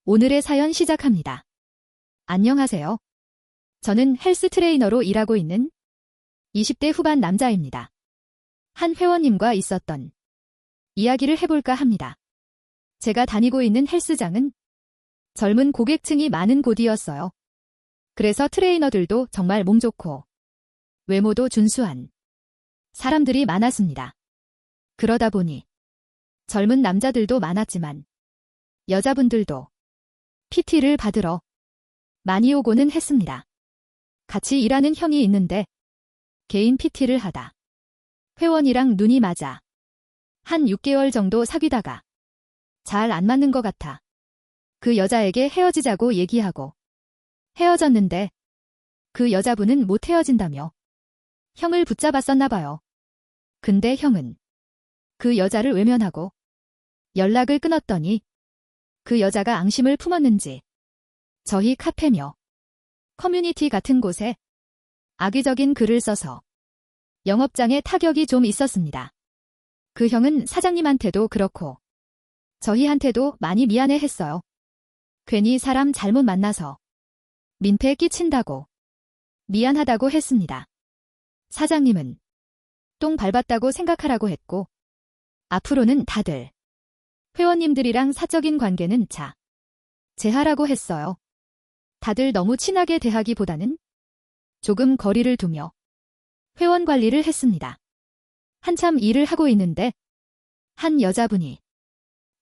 오늘의 사연 시작합니다. 안녕하세요. 저는 헬스 트레이너로 일하고 있는 20대 후반 남자입니다. 한 회원님과 있었던 이야기를 해볼까 합니다. 제가 다니고 있는 헬스장은 젊은 고객층이 많은 곳이었어요. 그래서 트레이너들도 정말 몸 좋고 외모도 준수한 사람들이 많았습니다. 그러다 보니 젊은 남자들도 많았지만 여자분들도 PT를 받으러 많이 오고는 했습니다. 같이 일하는 형이 있는데 개인 PT를 하다 회원이랑 눈이 맞아 한 6개월 정도 사귀다가 잘 안 맞는 것 같아 그 여자에게 헤어지자고 얘기하고 헤어졌는데 그 여자분은 못 헤어진다며 형을 붙잡았었나 봐요. 근데 형은 그 여자를 외면하고 연락을 끊었더니 그 여자가 앙심을 품었는지 저희 카페며 커뮤니티 같은 곳에 악의적인 글을 써서 영업장에 타격이 좀 있었습니다. 그 형은 사장님한테도 그렇고 저희한테도 많이 미안해했어요. 괜히 사람 잘못 만나서 민폐 끼친다고 미안하다고 했습니다. 사장님은 똥 밟았다고 생각하라고 했고 앞으로는 다들 회원님들이랑 사적인 관계는 제하라고 했어요. 다들 너무 친하게 대하기보다는 조금 거리를 두며 회원 관리를 했습니다. 한참 일을 하고 있는데 한 여자분이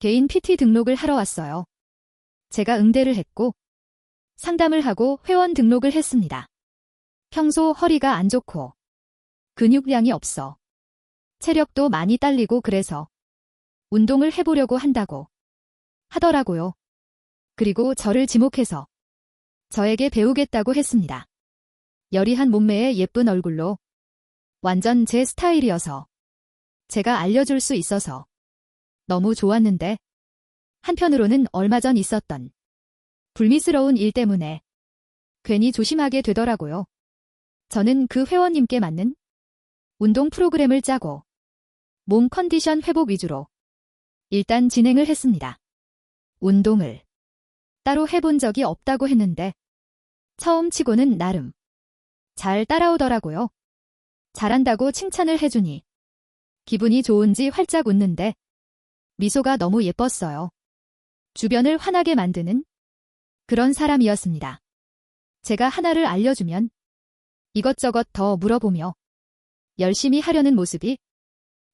개인 PT 등록을 하러 왔어요. 제가 응대를 했고 상담을 하고 회원 등록을 했습니다. 평소 허리가 안 좋고 근육량이 없어 체력도 많이 딸리고 그래서 운동을 해보려고 한다고 하더라고요. 그리고 저를 지목해서 저에게 배우겠다고 했습니다. 여리한 몸매에 예쁜 얼굴로 완전 제 스타일이어서 제가 알려줄 수 있어서 너무 좋았는데 한편으로는 얼마 전 있었던 불미스러운 일 때문에 괜히 조심하게 되더라고요. 저는 그 회원님께 맞는 운동 프로그램을 짜고 몸 컨디션 회복 위주로 일단 진행을 했습니다. 운동을 따로 해본 적이 없다고 했는데 처음 치고는 나름 잘 따라오더라고요. 잘한다고 칭찬을 해주니 기분이 좋은지 활짝 웃는데 미소가 너무 예뻤어요. 주변을 환하게 만드는 그런 사람이었습니다. 제가 하나를 알려주면 이것저것 더 물어보며 열심히 하려는 모습이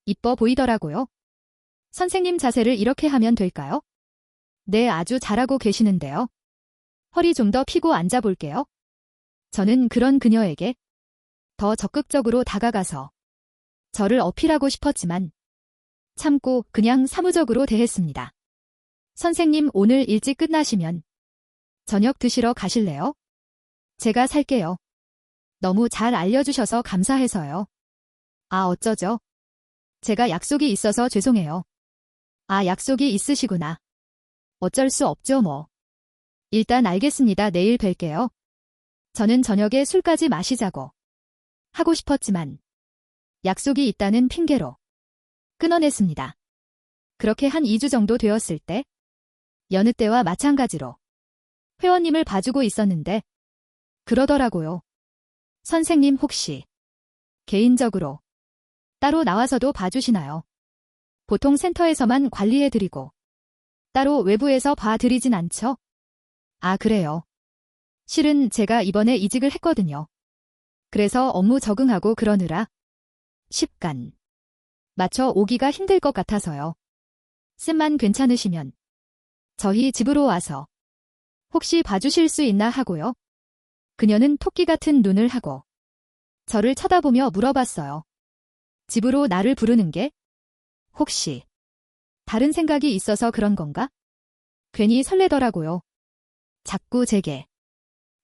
이뻐 보이더라고요. 선생님 자세를 이렇게 하면 될까요? 네, 아주 잘하고 계시는데요. 허리 좀 더 펴고 앉아볼게요. 저는 그런 그녀에게 더 적극적으로 다가가서 저를 어필하고 싶었지만 참고 그냥 사무적으로 대했습니다. 선생님, 오늘 일찍 끝나시면 저녁 드시러 가실래요? 제가 살게요. 너무 잘 알려주셔서 감사해서요. 아, 어쩌죠? 제가 약속이 있어서 죄송해요. 아, 약속이 있으시구나. 어쩔 수 없죠 뭐. 일단 알겠습니다. 내일 뵐게요. 저는 저녁에 술까지 마시자고 하고 싶었지만 약속이 있다는 핑계로 끊어냈습니다. 그렇게 한 2주 정도 되었을 때 여느 때와 마찬가지로 회원님을 봐주고 있었는데 그러더라고요. 선생님 혹시 개인적으로 따로 나와서도 봐주시나요? 보통 센터에서만 관리해드리고 따로 외부에서 봐드리진 않죠? 아, 그래요. 실은 제가 이번에 이직을 했거든요. 그래서 업무 적응하고 그러느라 시간 맞춰 오기가 힘들 것 같아서요. 쌤만 괜찮으시면 저희 집으로 와서 혹시 봐주실 수 있나 하고요. 그녀는 토끼 같은 눈을 하고 저를 쳐다보며 물어봤어요. 집으로 나를 부르는 게 혹시 다른 생각이 있어서 그런 건가? 괜히 설레더라고요. 자꾸 제게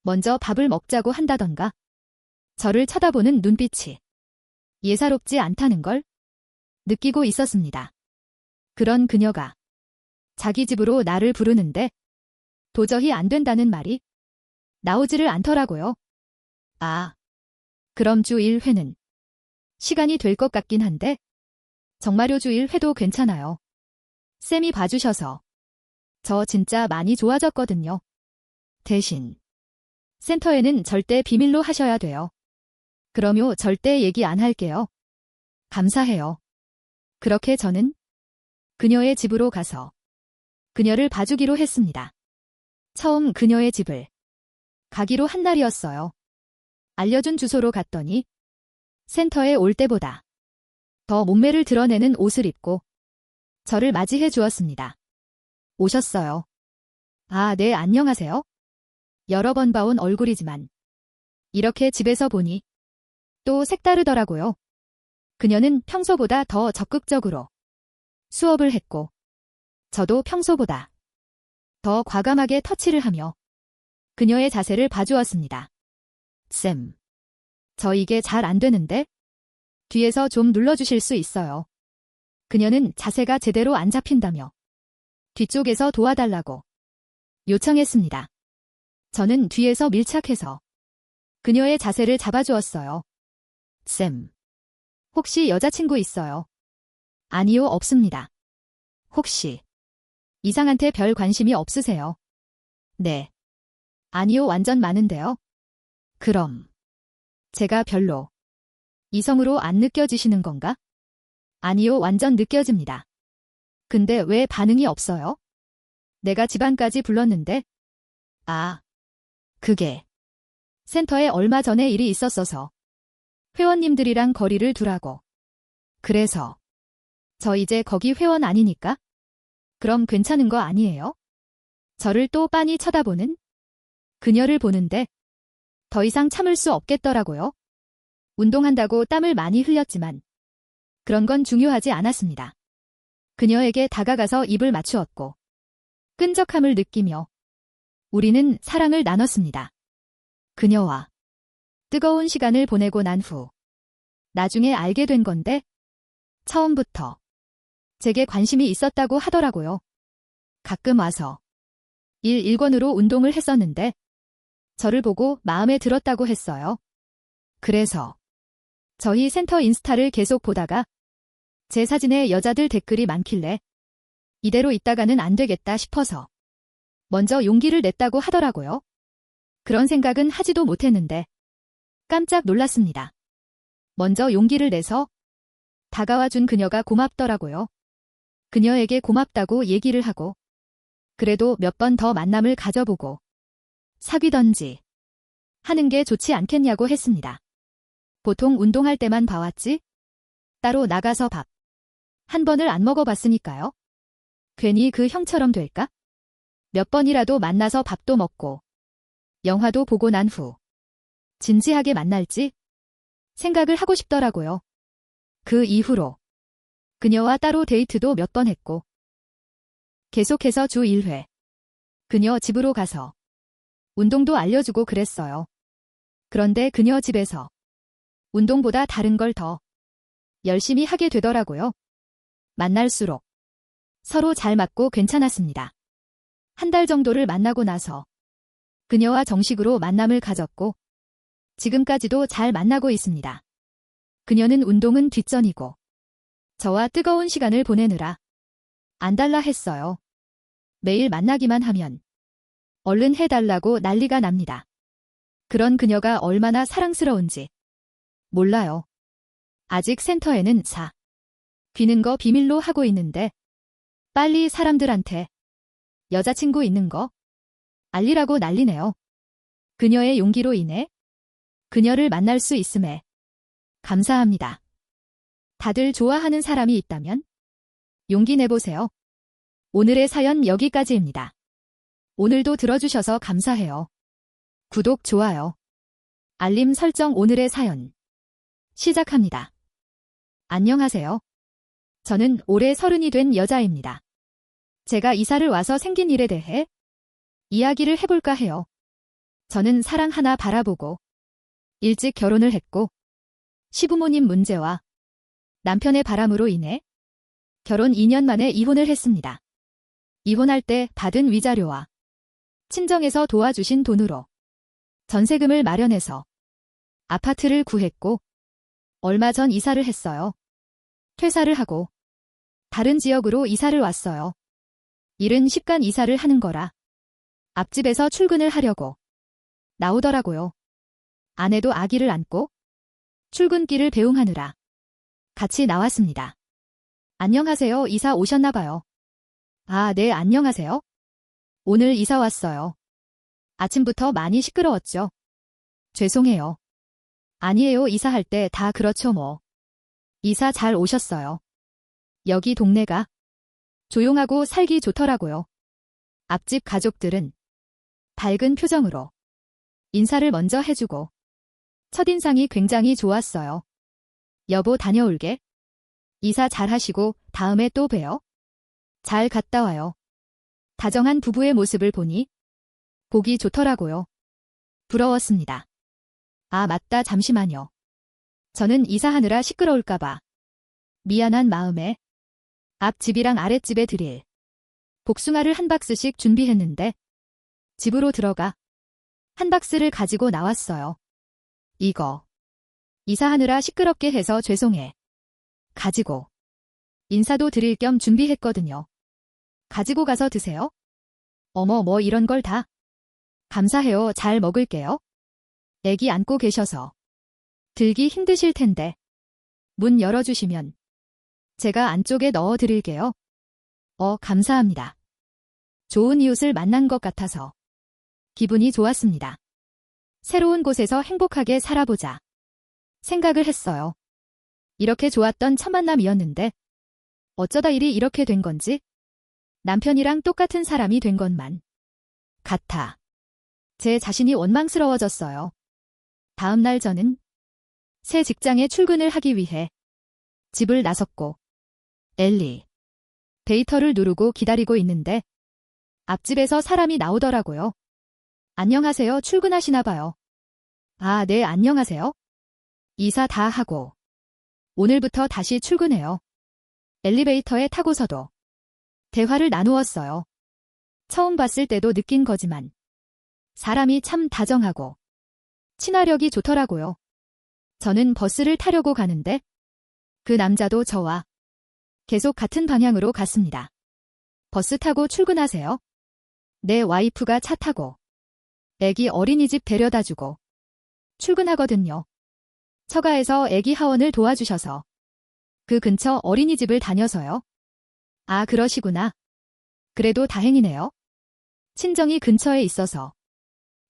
먼저 밥을 먹자고 한다던가 저를 쳐다보는 눈빛이 예사롭지 않다는 걸 느끼고 있었습니다. 그런 그녀가 자기 집으로 나를 부르는데 도저히 안 된다는 말이 나오지를 않더라고요. 아, 그럼 주 1회는 시간이 될 것 같긴 한데 정말요, 주 1회도 괜찮아요. 쌤이 봐주셔서 저 진짜 많이 좋아졌거든요. 대신 센터에는 절대 비밀로 하셔야 돼요. 그럼요, 절대 얘기 안 할게요. 감사해요. 그렇게 저는 그녀의 집으로 가서 그녀를 봐주기로 했습니다. 처음 그녀의 집을 가기로 한 날이었어요. 알려준 주소로 갔더니 센터에 올 때보다 더 몸매를 드러내는 옷을 입고 저를 맞이해 주었습니다. 오셨어요. 아, 네, 안녕하세요. 여러 번 봐온 얼굴이지만 이렇게 집에서 보니 또 색다르더라고요. 그녀는 평소보다 더 적극적으로 수업을 했고 저도 평소보다 더 과감하게 터치를 하며 그녀의 자세를 봐주었습니다. 쌤, 저 이게 잘 안 되는데? 뒤에서 좀 눌러주실 수 있어요. 그녀는 자세가 제대로 안 잡힌다며 뒤쪽에서 도와달라고 요청했습니다. 저는 뒤에서 밀착해서 그녀의 자세를 잡아주었어요. 쌤, 혹시 여자친구 있어요? 아니요, 없습니다. 혹시 이상한테 별 관심이 없으세요? 네. 아니요, 완전 많은데요. 그럼 제가 별로 이성으로 안 느껴지시는 건가? 아니요, 완전 느껴집니다. 근데 왜 반응이 없어요? 내가 집안까지 불렀는데? 아, 그게 센터에 얼마 전에 일이 있었어서 회원님들이랑 거리를 두라고. 그래서 저 이제 거기 회원 아니니까? 그럼 괜찮은 거 아니에요? 저를 또 빤히 쳐다보는 그녀를 보는데 더 이상 참을 수 없겠더라고요. 운동한다고 땀을 많이 흘렸지만 그런 건 중요하지 않았습니다. 그녀에게 다가가서 입을 맞추었고 끈적함을 느끼며 우리는 사랑을 나눴습니다. 그녀와 뜨거운 시간을 보내고 난 후 나중에 알게 된 건데 처음부터 제게 관심이 있었다고 하더라고요. 가끔 와서 일권으로 운동을 했었는데 저를 보고 마음에 들었다고 했어요. 그래서 저희 센터 인스타를 계속 보다가 제 사진에 여자들 댓글이 많길래 이대로 있다가는 안 되겠다 싶어서 먼저 용기를 냈다고 하더라고요. 그런 생각은 하지도 못했는데 깜짝 놀랐습니다. 먼저 용기를 내서 다가와 준 그녀가 고맙더라고요. 그녀에게 고맙다고 얘기를 하고 그래도 몇 번 더 만남을 가져보고 사귀던지 하는 게 좋지 않겠냐고 했습니다. 보통 운동할 때만 봐왔지? 따로 나가서 밥 한 번을 안 먹어봤으니까요. 괜히 그 형처럼 될까? 몇 번이라도 만나서 밥도 먹고 영화도 보고 난 후 진지하게 만날지 생각을 하고 싶더라고요. 그 이후로 그녀와 따로 데이트도 몇 번 했고 계속해서 주 1회 그녀 집으로 가서 운동도 알려주고 그랬어요. 그런데 그녀 집에서 운동보다 다른 걸 더 열심히 하게 되더라고요. 만날수록 서로 잘 맞고 괜찮았습니다. 한 달 정도를 만나고 나서 그녀와 정식으로 만남을 가졌고 지금까지도 잘 만나고 있습니다. 그녀는 운동은 뒷전이고 저와 뜨거운 시간을 보내느라 안달라 했어요. 매일 만나기만 하면 얼른 해달라고 난리가 납니다. 그런 그녀가 얼마나 사랑스러운지 몰라요. 아직 센터에는 귀는 거 비밀로 하고 있는데 빨리 사람들한테 여자친구 있는 거 알리라고 난리네요. 그녀의 용기로 인해 그녀를 만날 수 있음에 감사합니다. 다들 좋아하는 사람이 있다면 용기 내보세요. 오늘의 사연 여기까지입니다. 오늘도 들어주셔서 감사해요. 구독, 좋아요, 알림 설정. 오늘의 사연 시작합니다. 안녕하세요. 저는 올해 30이 된 여자입니다. 제가 이사를 와서 생긴 일에 대해 이야기를 해볼까 해요. 저는 사랑 하나 바라보고 일찍 결혼을 했고 시부모님 문제와 남편의 바람으로 인해 결혼 2년 만에 이혼을 했습니다. 이혼할 때 받은 위자료와 친정에서 도와주신 돈으로 전세금을 마련해서 아파트를 구했고 얼마 전 이사를 했어요. 퇴사를 하고 다른 지역으로 이사를 왔어요. 일은 십간 이사를 하는 거라. 앞집에서 출근을 하려고 나오더라고요. 아내도 아기를 안고 출근길을 배웅하느라 같이 나왔습니다. 안녕하세요. 이사 오셨나 봐요. 아, 네, 안녕하세요. 오늘 이사 왔어요. 아침부터 많이 시끄러웠죠? 죄송해요. 아니에요. 이사할 때 다 그렇죠 뭐. 이사 잘 오셨어요. 여기 동네가 조용하고 살기 좋더라고요. 앞집 가족들은 밝은 표정으로 인사를 먼저 해주고 첫인상이 굉장히 좋았어요. 여보 다녀올게. 이사 잘하시고 다음에 또 봬요. 잘 갔다 와요. 다정한 부부의 모습을 보니 보기 좋더라고요. 부러웠습니다. 아, 맞다. 잠시만요. 저는 이사하느라 시끄러울까봐 미안한 마음에 앞집이랑 아랫집에 드릴 복숭아를 한 박스씩 준비했는데 집으로 들어가 한 박스를 가지고 나왔어요. 이거 이사하느라 시끄럽게 해서 죄송해. 가지고 인사도 드릴 겸 준비했거든요. 가지고 가서 드세요. 어머, 뭐 이런 걸 다. 감사해요. 잘 먹을게요. 애기 안고 계셔서 들기 힘드실 텐데 문 열어주시면 제가 안쪽에 넣어 드릴게요. 감사합니다. 좋은 이웃을 만난 것 같아서 기분이 좋았습니다. 새로운 곳에서 행복하게 살아보자 생각을 했어요. 이렇게 좋았던 첫 만남이었는데 어쩌다 일이 이렇게 된 건지 남편이랑 똑같은 사람이 된 것만 같아 제 자신이 원망스러워졌어요. 다음 날 저는 새 직장에 출근을 하기 위해 집을 나섰고 엘리 데이터를 누르고 기다리고 있는데 앞집에서 사람이 나오더라고요. 안녕하세요. 출근하시나 봐요. 아, 네, 안녕하세요. 이사 다 하고 오늘부터 다시 출근해요. 엘리베이터에 타고서도 대화를 나누었어요. 처음 봤을 때도 느낀 거지만 사람이 참 다정하고 친화력이 좋더라고요. 저는 버스를 타려고 가는데 그 남자도 저와 계속 같은 방향으로 갔습니다. 버스 타고 출근하세요? 네, 와이프가 차 타고 애기 어린이집 데려다주고 출근하거든요. 처가에서 애기 하원을 도와주셔서 그 근처 어린이집을 다녀서요. 아, 그러시구나. 그래도 다행이네요. 친정이 근처에 있어서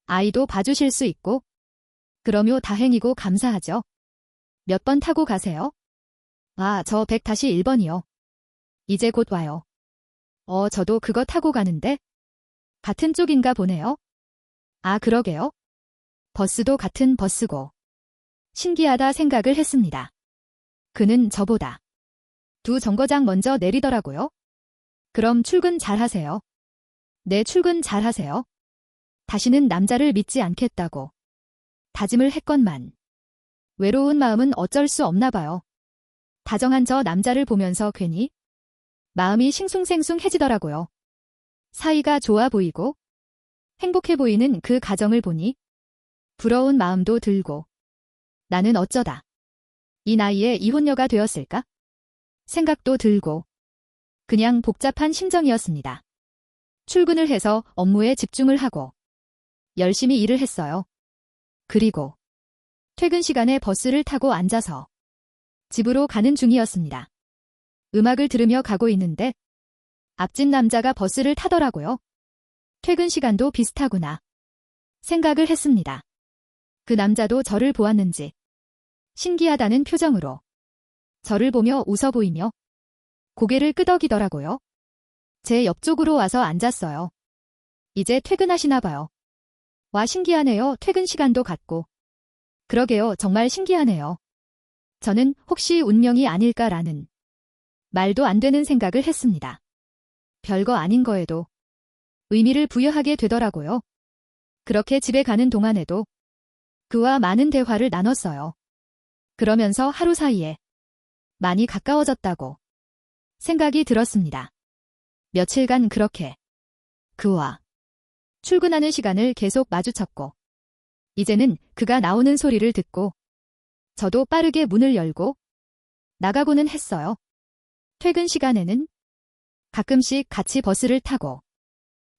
아이도 봐주실 수 있고 그러면 다행이고 감사하죠. 몇 번 타고 가세요? 아, 저 100-1번이요. 이제 곧 와요. 저도 그거 타고 가는데 같은 쪽인가 보네요. 아, 그러게요. 버스도 같은 버스고 신기하다 생각을 했습니다. 그는 저보다 2정거장 먼저 내리더라고요. 그럼 출근 잘하세요. 네, 출근 잘하세요. 다시는 남자를 믿지 않겠다고 다짐을 했건만 외로운 마음은 어쩔 수 없나 봐요. 다정한 저 남자를 보면서 괜히 마음이 싱숭생숭해지더라고요. 사이가 좋아 보이고 행복해 보이는 그 가정을 보니 부러운 마음도 들고 나는 어쩌다 이 나이에 이혼녀가 되었을까? 생각도 들고 그냥 복잡한 심정이었습니다. 출근을 해서 업무에 집중을 하고 열심히 일을 했어요. 그리고 퇴근 시간에 버스를 타고 앉아서 집으로 가는 중이었습니다. 음악을 들으며 가고 있는데 앞집 남자가 버스를 타더라고요. 퇴근 시간도 비슷하구나 생각을 했습니다. 그 남자도 저를 보았는지 신기하다는 표정으로 저를 보며 웃어 보이며 고개를 끄덕이더라고요. 제 옆쪽으로 와서 앉았어요. 이제 퇴근하시나 봐요. 와, 신기하네요. 퇴근 시간도 같고. 그러게요. 정말 신기하네요. 저는 혹시 운명이 아닐까라는 말도 안 되는 생각을 했습니다. 별거 아닌 거에도 의미를 부여하게 되더라고요. 그렇게 집에 가는 동안에도 그와 많은 대화를 나눴어요. 그러면서 하루 사이에 많이 가까워졌다고 생각이 들었습니다. 며칠간 그렇게 그와 출근하는 시간을 계속 마주쳤고 이제는 그가 나오는 소리를 듣고 저도 빠르게 문을 열고 나가고는 했어요. 퇴근 시간에는 가끔씩 같이 버스를 타고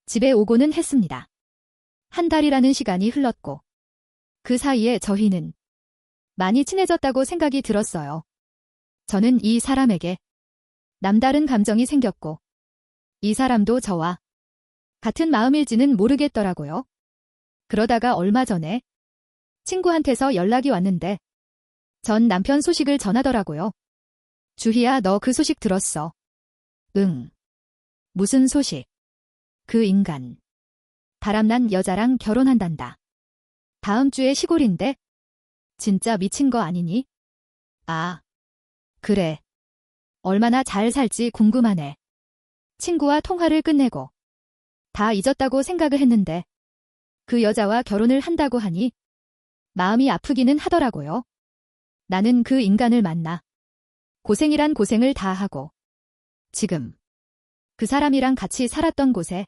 집에 오고는 했습니다. 한 달이라는 시간이 흘렀고 그 사이에 저희는 많이 친해졌다고 생각이 들었어요. 저는 이 사람에게 남다른 감정이 생겼고 이 사람도 저와 같은 마음일지는 모르겠더라고요. 그러다가 얼마 전에 친구한테서 연락이 왔는데 전 남편 소식을 전하더라고요. 주희야, 너 그 소식 들었어? 응. 무슨 소식? 그 인간. 바람난 여자랑 결혼한단다. 다음 주에 시골인데? 진짜 미친 거 아니니? 아, 그래. 얼마나 잘 살지 궁금하네. 친구와 통화를 끝내고 다 잊었다고 생각을 했는데 그 여자와 결혼을 한다고 하니 마음이 아프기는 하더라고요. 나는 그 인간을 만나 고생이란 고생을 다 하고 지금 그 사람이랑 같이 살았던 곳에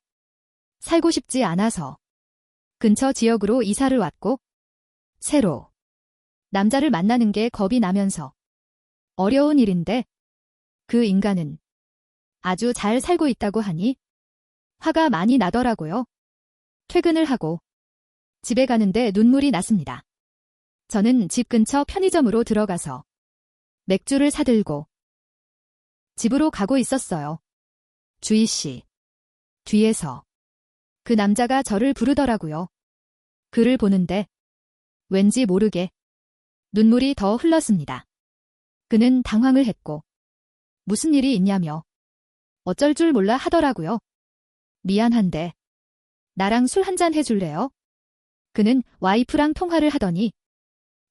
살고 싶지 않아서 근처 지역으로 이사를 왔고 새로 남자를 만나는 게 겁이 나면서 어려운 일인데 그 인간은 아주 잘 살고 있다고 하니 화가 많이 나더라고요. 퇴근을 하고 집에 가는데 눈물이 났습니다. 저는 집 근처 편의점으로 들어가서 맥주를 사들고 집으로 가고 있었어요. 주희 씨. 뒤에서 그 남자가 저를 부르더라고요. 그를 보는데 왠지 모르게 눈물이 더 흘렀습니다. 그는 당황을 했고 무슨 일이 있냐며 어쩔 줄 몰라 하더라고요. 미안한데 나랑 술 한잔 해줄래요? 그는 와이프랑 통화를 하더니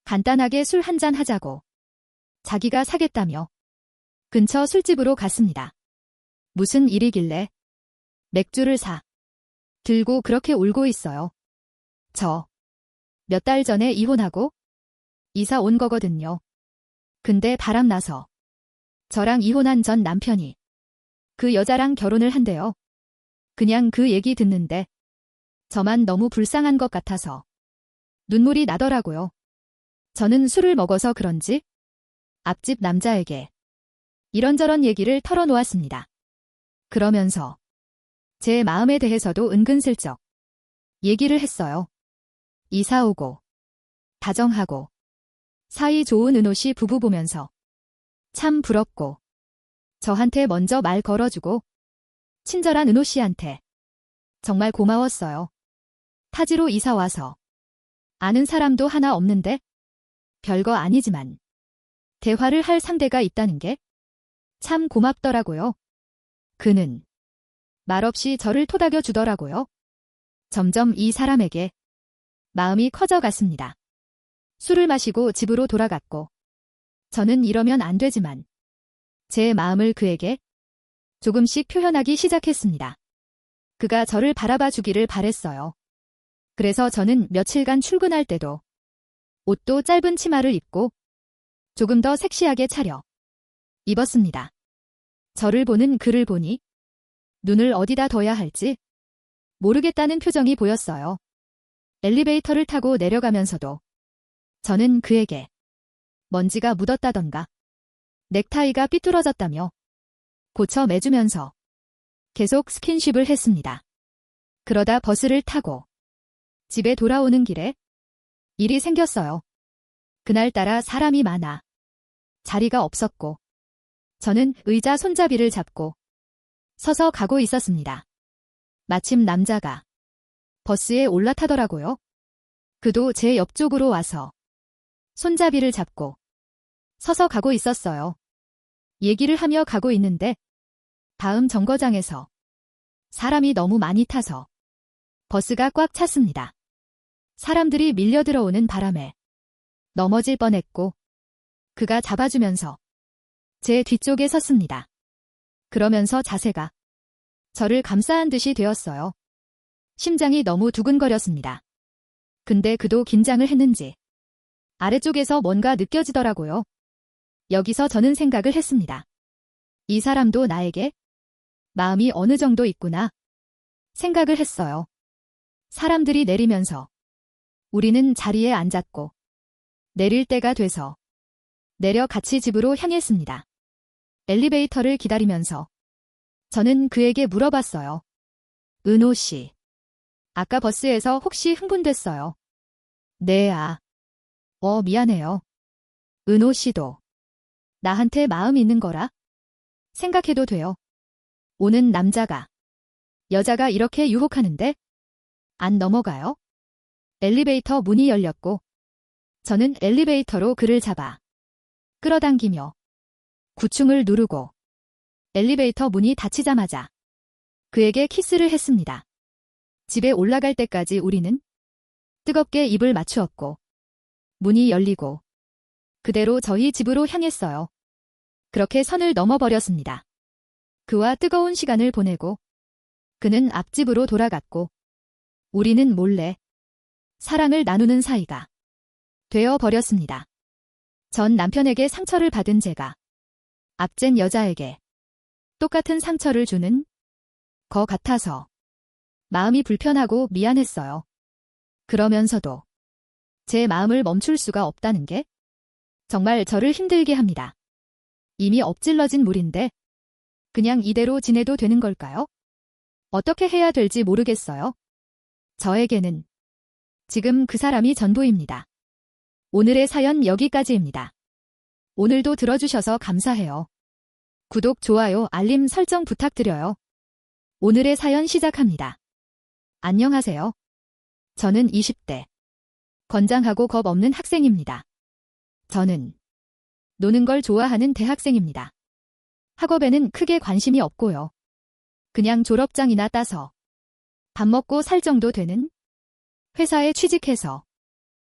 간단하게 술 한잔 하자고 자기가 사겠다며 근처 술집으로 갔습니다. 무슨 일이길래 맥주를 사 들고 그렇게 울고 있어요. 저 몇 달 전에 이혼하고 이사 온 거거든요. 근데 바람나서 저랑 이혼한 전 남편이 그 여자랑 결혼을 한대요. 그냥 그 얘기 듣는데 저만 너무 불쌍한 것 같아서 눈물이 나더라고요. 저는 술을 먹어서 그런지 앞집 남자에게 이런저런 얘기를 털어놓았습니다. 그러면서 제 마음에 대해서도 은근슬쩍 얘기를 했어요. 이사 오고 다정하고 사이 좋은 은호 씨 부부 보면서 참 부럽고 저한테 먼저 말 걸어주고 친절한 은호 씨한테 정말 고마웠어요. 타지로 이사 와서 아는 사람도 하나 없는데 별거 아니지만 대화를 할 상대가 있다는 게 참 고맙더라고요. 그는 말없이 저를 토닥여 주더라고요. 점점 이 사람에게 마음이 커져갔습니다. 술을 마시고 집으로 돌아갔고 저는 이러면 안 되지만 제 마음을 그에게 조금씩 표현하기 시작했습니다. 그가 저를 바라봐 주기를 바랬어요. 그래서 저는 며칠간 출근할 때도 옷도 짧은 치마를 입고 조금 더 섹시하게 차려 입었습니다. 저를 보는 그를 보니 눈을 어디다 둬야 할지 모르겠다는 표정이 보였어요. 엘리베이터를 타고 내려가면서도 저는 그에게 먼지가 묻었다던가 넥타이가 삐뚤어졌다며 고쳐 매주면서 계속 스킨십을 했습니다. 그러다 버스를 타고 집에 돌아오는 길에 일이 생겼어요. 그날따라 사람이 많아 자리가 없었고 저는 의자 손잡이를 잡고 서서 가고 있었습니다. 마침 남자가 버스에 올라타더라고요. 그도 제 옆쪽으로 와서 손잡이를 잡고 서서 가고 있었어요. 얘기를 하며 가고 있는데 다음 정거장에서 사람이 너무 많이 타서 버스가 꽉 찼습니다. 사람들이 밀려 들어오는 바람에 넘어질 뻔했고 그가 잡아주면서 제 뒤쪽에 섰습니다. 그러면서 자세가 저를 감싸한 듯이 되었어요. 심장이 너무 두근거렸습니다. 근데 그도 긴장을 했는지 아래쪽에서 뭔가 느껴지더라고요. 여기서 저는 생각을 했습니다. 이 사람도 나에게 마음이 어느 정도 있구나 생각을 했어요. 사람들이 내리면서 우리는 자리에 앉았고 내릴 때가 돼서 내려 같이 집으로 향했습니다. 엘리베이터를 기다리면서 저는 그에게 물어봤어요. 은호 씨. 아까 버스에서 혹시 흥분됐어요? 네, 미안해요. 은호 씨도 나한테 마음 있는 거라 생각해도 돼요. 오는 남자가 여자가 이렇게 유혹하는데 안 넘어가요? 엘리베이터 문이 열렸고 저는 엘리베이터로 그를 잡아 끌어당기며 구충을 누르고 엘리베이터 문이 닫히자마자 그에게 키스를 했습니다. 집에 올라갈 때까지 우리는 뜨겁게 입을 맞추었고 문이 열리고 그대로 저희 집으로 향했어요. 그렇게 선을 넘어버렸습니다. 그와 뜨거운 시간을 보내고 그는 앞집으로 돌아갔고 우리는 몰래 사랑을 나누는 사이가 되어 버렸습니다. 전 남편에게 상처를 받은 제가 앞젠 여자에게 똑같은 상처를 주는 거 같아서 마음이 불편하고 미안했어요. 그러면서도 제 마음을 멈출 수가 없다는 게 정말 저를 힘들게 합니다. 이미 엎질러진 물인데 그냥 이대로 지내도 되는 걸까요? 어떻게 해야 될지 모르겠어요. 저에게는 지금 그 사람이 전부입니다. 오늘의 사연 여기까지입니다. 오늘도 들어주셔서 감사해요. 구독, 좋아요, 알림 설정 부탁드려요. 오늘의 사연 시작합니다. 안녕하세요. 저는 20대. 건장하고 겁 없는 학생입니다. 저는 노는 걸 좋아하는 대학생입니다. 학업에는 크게 관심이 없고요. 그냥 졸업장이나 따서 밥 먹고 살 정도 되는 회사에 취직해서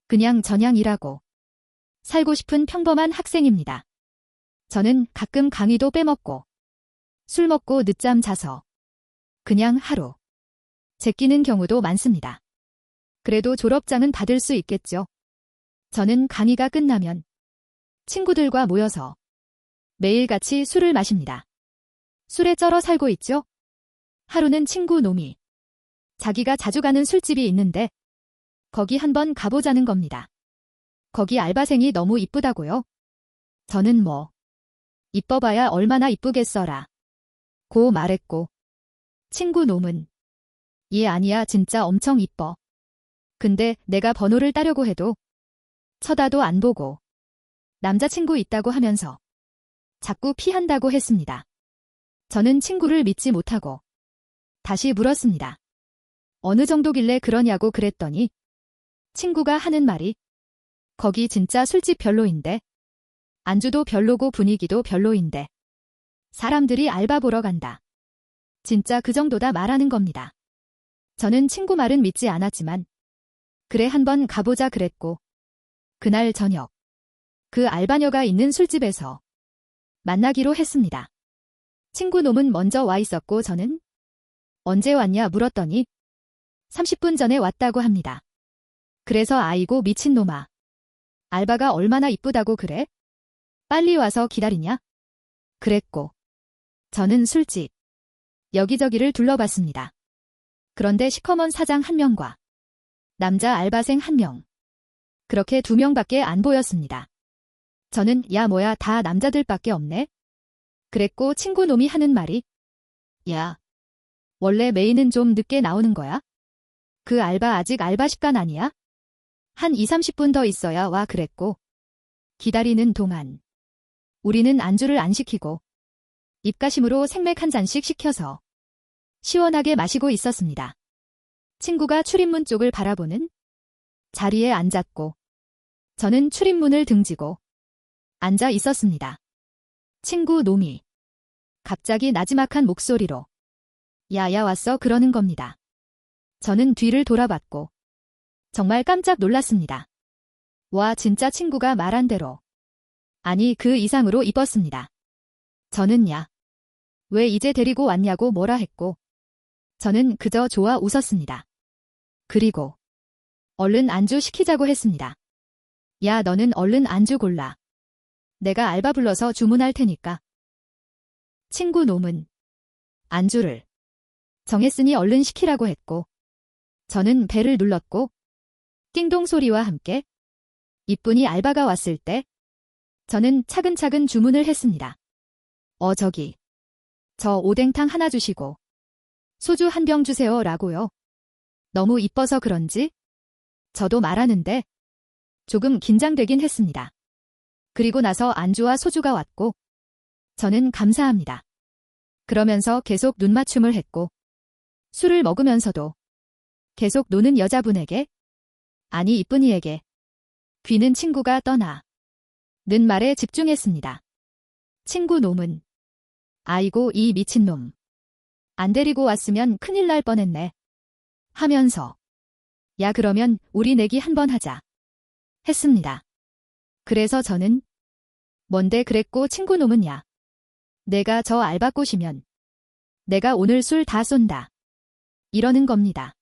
그냥 저냥 일하고 살고 싶은 평범한 학생입니다. 저는 가끔 강의도 빼먹고 술 먹고 늦잠 자서 그냥 하루 제끼는 경우도 많습니다. 그래도 졸업장은 받을 수 있겠죠. 저는 강의가 끝나면 친구들과 모여서 매일 같이 술을 마십니다. 술에 쩔어 살고 있죠? 하루는 친구 놈이 자기가 자주 가는 술집이 있는데 거기 한번 가보자는 겁니다. 거기 알바생이 너무 이쁘다고요? 저는 이뻐봐야 얼마나 이쁘겠어라 고 말했고 친구 놈은 얘 아니야 진짜 엄청 이뻐. 근데 내가 번호를 따려고 해도 쳐다도 안 보고 남자친구 있다고 하면서 자꾸 피한다고 했습니다. 저는 친구를 믿지 못하고 다시 물었습니다. 어느 정도길래 그러냐고 그랬더니 친구가 하는 말이 거기 진짜 술집 별로인데 안주도 별로고 분위기도 별로인데 사람들이 알바 보러 간다. 진짜 그 정도다 말하는 겁니다. 저는 친구 말은 믿지 않았지만 그래 한번 가보자 그랬고 그날 저녁 그 알바녀가 있는 술집에서 만나기로 했습니다. 친구 놈은 먼저 와 있었고 저는 언제 왔냐 물었더니 30분 전에 왔다고 합니다. 그래서 아이고 미친놈아. 알바가 얼마나 이쁘다고 그래? 빨리 와서 기다리냐? 그랬고 저는 술집 여기저기를 둘러봤습니다. 그런데 시커먼 사장 한 명과 남자 알바생 한 명. 그렇게 2명밖에 안 보였습니다. 저는 야 뭐야 다 남자들밖에 없네? 그랬고 친구 놈이 하는 말이 야 원래 메인은 좀 늦게 나오는 거야? 그 알바 아직 알바 시간 아니야? 한 20-30분 더 있어야 와 그랬고 기다리는 동안 우리는 안주를 안 시키고 입가심으로 생맥 한 잔씩 시켜서 시원하게 마시고 있었습니다. 친구가 출입문 쪽을 바라보는 자리에 앉았고 저는 출입문을 등지고 앉아 있었습니다. 친구 놈이 갑자기 나지막한 목소리로 야야 왔어 그러는 겁니다. 저는 뒤를 돌아봤고 정말 깜짝 놀랐습니다. 와 진짜 친구가 말한 대로 아니 그 이상으로 이뻤습니다. 저는 야 왜 이제 데리고 왔냐고 뭐라 했고 저는 그저 좋아 웃었습니다. 그리고 얼른 안주 시키자고 했습니다. 야 너는 얼른 안주 골라. 내가 알바 불러서 주문할 테니까. 친구 놈은 안주를 정했으니 얼른 시키라고 했고 저는 배를 눌렀고 띵동 소리와 함께 이쁜이 알바가 왔을 때 저는 차근차근 주문을 했습니다. 저기 저 오뎅탕 하나 주시고 소주 한 병 주세요 라고요. 너무 이뻐서 그런지 저도 말하는데 조금 긴장되긴 했습니다. 그리고 나서 안주와 소주가 왔고 저는 감사합니다. 그러면서 계속 눈맞춤을 했고 술을 먹으면서도 계속 노는 여자분에게 아니 이쁜이에게 귀는 친구가 떠나 는 말에 집중했습니다. 친구 놈은 아이고 이 미친놈 안 데리고 왔으면 큰일 날 뻔했네 하면서 야 그러면 우리 내기 한번 하자 했습니다. 그래서 저는 뭔데 그랬고 친구 놈은 야 내가 저 알바 꼬시면 내가 오늘 술 다 쏜다 이러는 겁니다.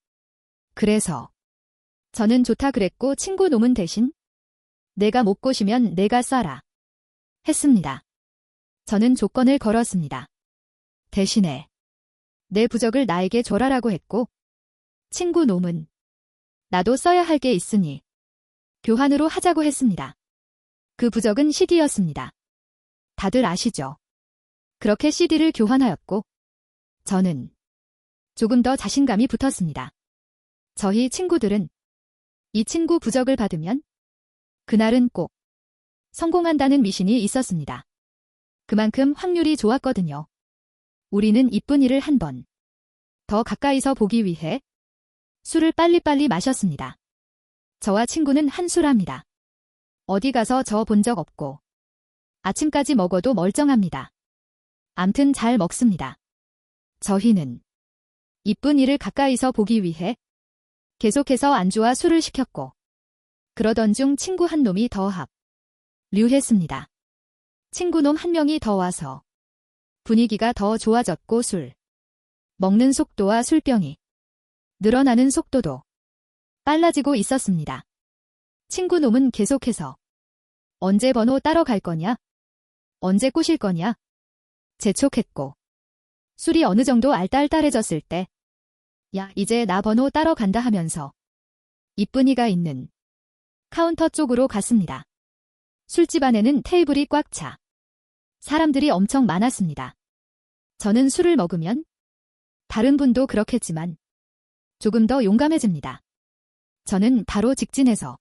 그래서 저는 좋다 그랬고 친구 놈은 대신 내가 못 꼬시면 내가 쏴라 했습니다. 저는 조건을 걸었습니다. 대신에 내 부적을 나에게 줘라라고 했고 친구 놈은 나도 써야 할 게 있으니 교환으로 하자고 했습니다. 그 부적은 CD였습니다. 다들 아시죠? 그렇게 CD를 교환하였고 저는 조금 더 자신감이 붙었습니다. 저희 친구들은 이 친구 부적을 받으면 그날은 꼭 성공한다는 미신이 있었습니다. 그만큼 확률이 좋았거든요. 우리는 이쁜이를 한 번 더 가까이서 보기 위해 술을 빨리빨리 마셨습니다. 저와 친구는 한술합니다. 어디 가서 저 본 적 없고 아침까지 먹어도 멀쩡합니다. 암튼 잘 먹습니다. 저희는 이쁜이를 가까이서 보기 위해 계속해서 안주와 술을 시켰고 그러던 중 친구 한 놈이 더 합류했습니다. 친구 놈 한 명이 더 와서 분위기가 더 좋아졌고 술 먹는 속도와 술병이 늘어나는 속도도 빨라지고 있었습니다. 친구 놈은 계속해서 언제 번호 따러 갈 거냐? 언제 꼬실 거냐? 재촉했고 술이 어느 정도 알딸딸해졌을 때 야 이제 나 번호 따러 간다 하면서 이쁜이가 있는 카운터 쪽으로 갔습니다. 술집 안에는 테이블이 꽉 차 사람들이 엄청 많았습니다. 저는 술을 먹으면 다른 분도 그렇겠지만 조금 더 용감해집니다. 저는 바로 직진해서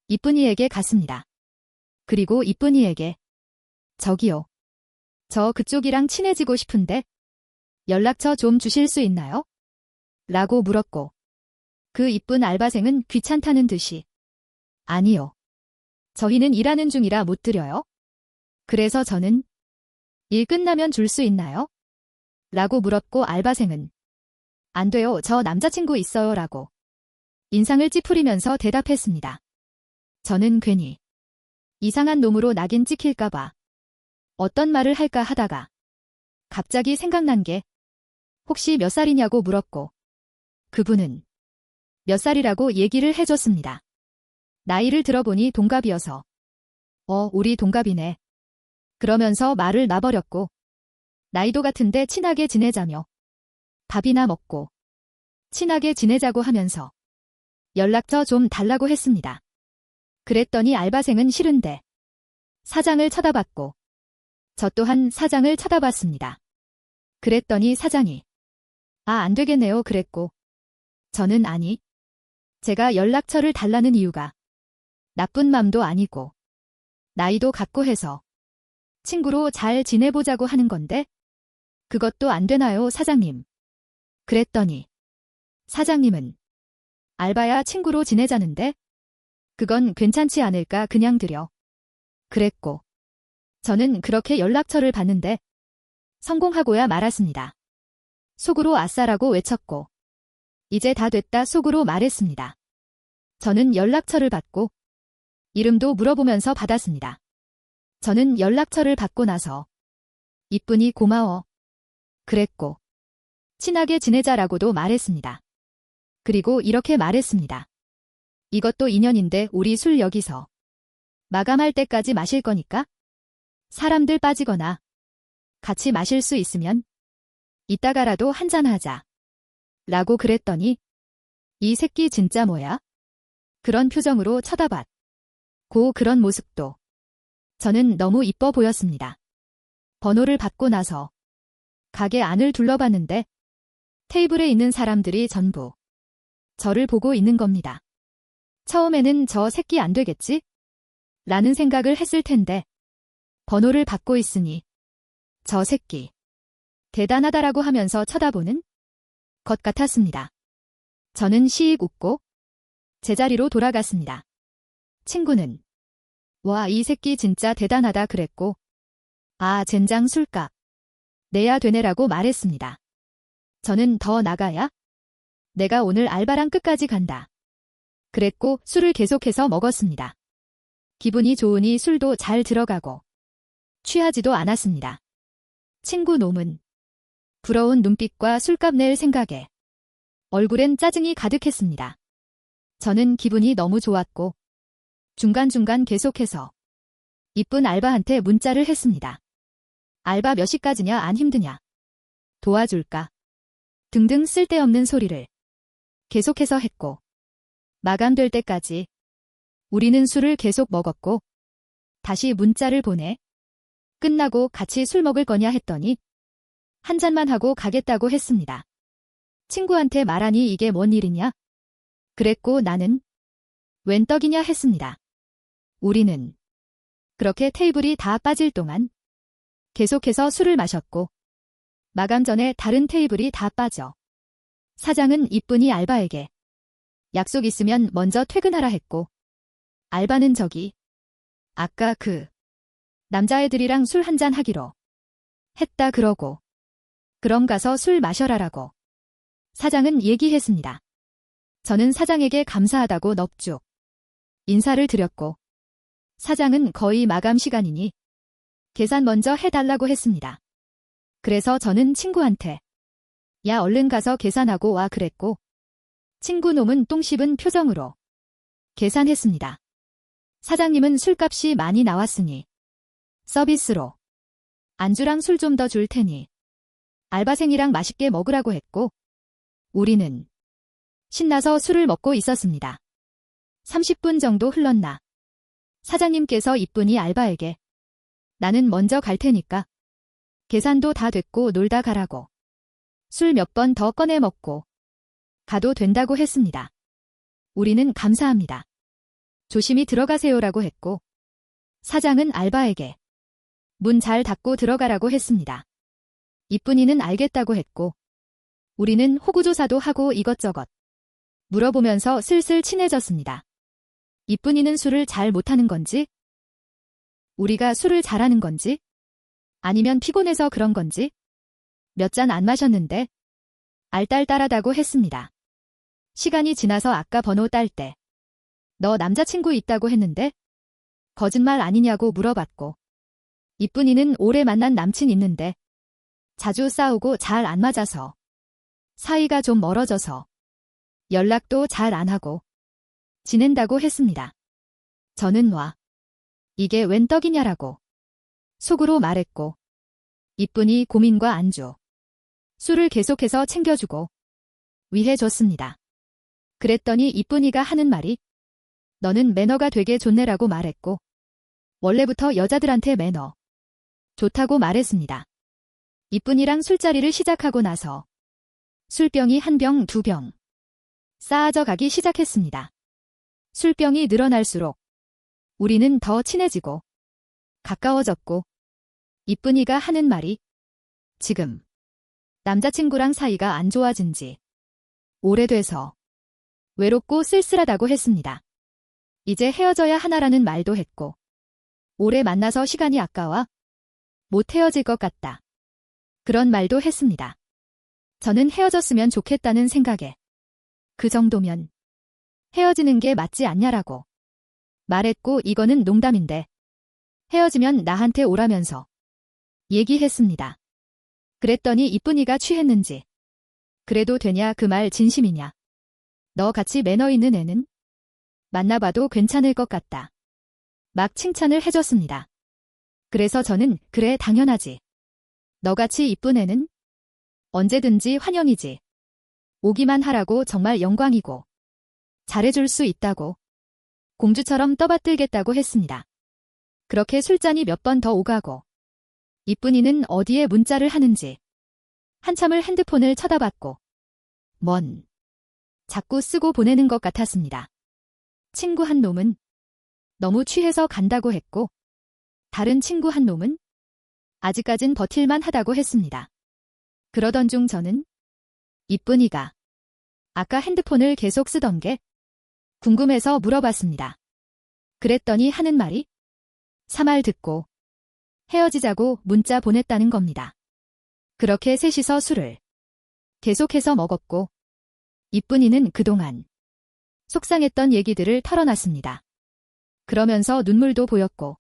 이쁜이에게 갔습니다. 그리고 이쁜이에게 저기요. 저 그쪽이랑 친해지고 싶은데 연락처 좀 주실 수 있나요? 라고 물었고 그 이쁜 알바생은 귀찮다는 듯이 아니요. 저희는 일하는 중이라 못 드려요. 그래서 저는 일 끝나면 줄 수 있나요? 라고 물었고 알바생은 안 돼요. 저 남자친구 있어요. 라고 인상을 찌푸리면서 대답했습니다. 저는 괜히 이상한 놈으로 낙인 찍힐까봐 어떤 말을 할까 하다가 갑자기 생각난 게 혹시 몇 살이냐고 물었고 그분은 몇 살이라고 얘기를 해줬습니다. 나이를 들어보니 동갑이어서 우리 동갑이네. 그러면서 말을 놔버렸고 나이도 같은데 친하게 지내자며 밥이나 먹고 친하게 지내자고 하면서 연락처 좀 달라고 했습니다. 그랬더니 알바생은 싫은데 사장을 쳐다봤고 저 또한 사장을 쳐다봤습니다. 그랬더니 사장이 안 되겠네요 그랬고 저는 아니 제가 연락처를 달라는 이유가 나쁜 맘도 아니고 나이도 같고 해서 친구로 잘 지내보자고 하는 건데 그것도 안 되나요 사장님? 그랬더니 사장님은 알바야 친구로 지내자는데 그건 괜찮지 않을까 그냥 드려. 그랬고 저는 그렇게 연락처를 받는데 성공하고야 말았습니다. 속으로 아싸라고 외쳤고 이제 다 됐다 속으로 말했습니다. 저는 연락처를 받고 이름도 물어보면서 받았습니다. 저는 연락처를 받고 나서 이쁜이 고마워. 그랬고 친하게 지내자라고도 말했습니다. 그리고 이렇게 말했습니다. 이것도 인연인데 우리 술 여기서 마감할 때까지 마실 거니까 사람들 빠지거나 같이 마실 수 있으면 이따가라도 한잔하자. 라고 그랬더니 이 새끼 진짜 뭐야? 그런 표정으로 쳐다봤고 그런 모습도 저는 너무 이뻐 보였습니다. 번호를 받고 나서 가게 안을 둘러봤는데 테이블에 있는 사람들이 전부 저를 보고 있는 겁니다. 처음에는 저 새끼 안 되겠지? 라는 생각을 했을 텐데 번호를 받고 있으니 저 새끼 대단하다라고 하면서 쳐다보는 것 같았습니다. 저는 시익 웃고 제자리로 돌아갔습니다. 친구는 와, 이 새끼 진짜 대단하다 그랬고 아, 젠장 술값 내야 되네라고 말했습니다. 저는 더 나가야 내가 오늘 알바랑 끝까지 간다. 그랬고 술을 계속해서 먹었습니다. 기분이 좋으니 술도 잘 들어가고 취하지도 않았습니다. 친구 놈은 부러운 눈빛과 술값 낼 생각에 얼굴엔 짜증이 가득했습니다. 저는 기분이 너무 좋았고 중간중간 계속해서 이쁜 알바한테 문자를 했습니다. 알바 몇 시까지냐, 안 힘드냐, 도와줄까 등등 쓸데없는 소리를 계속해서 했고 마감될 때까지 우리는 술을 계속 먹었고 다시 문자를 보내 끝나고 같이 술 먹을 거냐 했더니 한 잔만 하고 가겠다고 했습니다. 친구한테 말하니 이게 뭔 일이냐? 그랬고 나는 웬 떡이냐 했습니다. 우리는 그렇게 테이블이 다 빠질 동안 계속해서 술을 마셨고 마감 전에 다른 테이블이 다 빠져 사장은 이쁜이 알바에게 약속 있으면 먼저 퇴근하라 했고 알바는 저기 아까 그 남자애들이랑 술 한잔 하기로 했다 그러고 그럼 가서 술 마셔라라고 사장은 얘기했습니다. 저는 사장에게 감사하다고 넙죽 인사를 드렸고 사장은 거의 마감 시간이니 계산 먼저 해달라고 했습니다. 그래서 저는 친구한테 야 얼른 가서 계산하고 와 그랬고 친구 놈은 똥 씹은 표정으로 계산했습니다. 사장님은 술값이 많이 나왔으니 서비스로 안주랑 술 좀 더 줄 테니 알바생이랑 맛있게 먹으라고 했고 우리는 신나서 술을 먹고 있었습니다. 30분 정도 흘렀나 사장님께서 이쁜이 알바에게 나는 먼저 갈 테니까 계산도 다 됐고 놀다 가라고 술 몇 번 더 꺼내 먹고 가도 된다고 했습니다. 우리는 감사합니다. 조심히 들어가세요라고 했고 사장은 알바에게 문 잘 닫고 들어가라고 했습니다. 이쁜이는 알겠다고 했고 우리는 호구조사도 하고 이것저것 물어보면서 슬슬 친해졌습니다. 이쁜이는 술을 잘 못하는 건지 우리가 술을 잘하는 건지 아니면 피곤해서 그런 건지 몇 잔 안 마셨는데 알딸딸하다고 했습니다. 시간이 지나서 아까 번호 딸 때 너 남자친구 있다고 했는데 거짓말 아니냐고 물어봤고 이쁜이는 오래 만난 남친 있는데 자주 싸우고 잘 안 맞아서 사이가 좀 멀어져서 연락도 잘 안 하고 지낸다고 했습니다. 저는 와 이게 웬 떡이냐라고 속으로 말했고 이쁜이 고민과 안주 술을 계속해서 챙겨주고 위해줬습니다. 그랬더니 이쁜이가 하는 말이 너는 매너가 되게 좋네라고 말했고 원래부터 여자들한테 매너 좋다고 말했습니다. 이쁜이랑 술자리를 시작하고 나서 술병이 한 병, 두 병 쌓아져 가기 시작했습니다. 술병이 늘어날수록 우리는 더 친해지고 가까워졌고 이쁜이가 하는 말이 지금 남자친구랑 사이가 안 좋아진 지 오래돼서 외롭고 쓸쓸하다고 했습니다. 이제 헤어져야 하나라는 말도 했고 오래 만나서 시간이 아까워 못 헤어질 것 같다. 그런 말도 했습니다. 저는 헤어졌으면 좋겠다는 생각에 그 정도면 헤어지는 게 맞지 않냐라고 말했고 이거는 농담인데 헤어지면 나한테 오라면서 얘기했습니다. 그랬더니 이쁜이가 취했는지 그래도 되냐 그 말 진심이냐 너 같이 매너 있는 애는 만나봐도 괜찮을 것 같다. 막 칭찬을 해줬습니다. 그래서 저는 그래 당연하지. 너같이 이쁜 애는 언제든지 환영이지. 오기만 하라고 정말 영광이고 잘해줄 수 있다고 공주처럼 떠받들겠다고 했습니다. 그렇게 술잔이 몇 번 더 오가고 이쁜이는 어디에 문자를 하는지 한참을 핸드폰을 쳐다봤고 자꾸 쓰고 보내는 것 같았습니다. 친구 한 놈은 너무 취해서 간다고 했고 다른 친구 한 놈은 아직까진 버틸만 하다고 했습니다. 그러던 중 저는 이쁜이가 아까 핸드폰을 계속 쓰던 게 궁금해서 물어봤습니다. 그랬더니 하는 말이 3말 듣고 헤어지자고 문자 보냈다는 겁니다. 그렇게 셋이서 술을 계속해서 먹었고 이쁜이는 그동안 속상했던 얘기들을 털어놨습니다. 그러면서 눈물도 보였고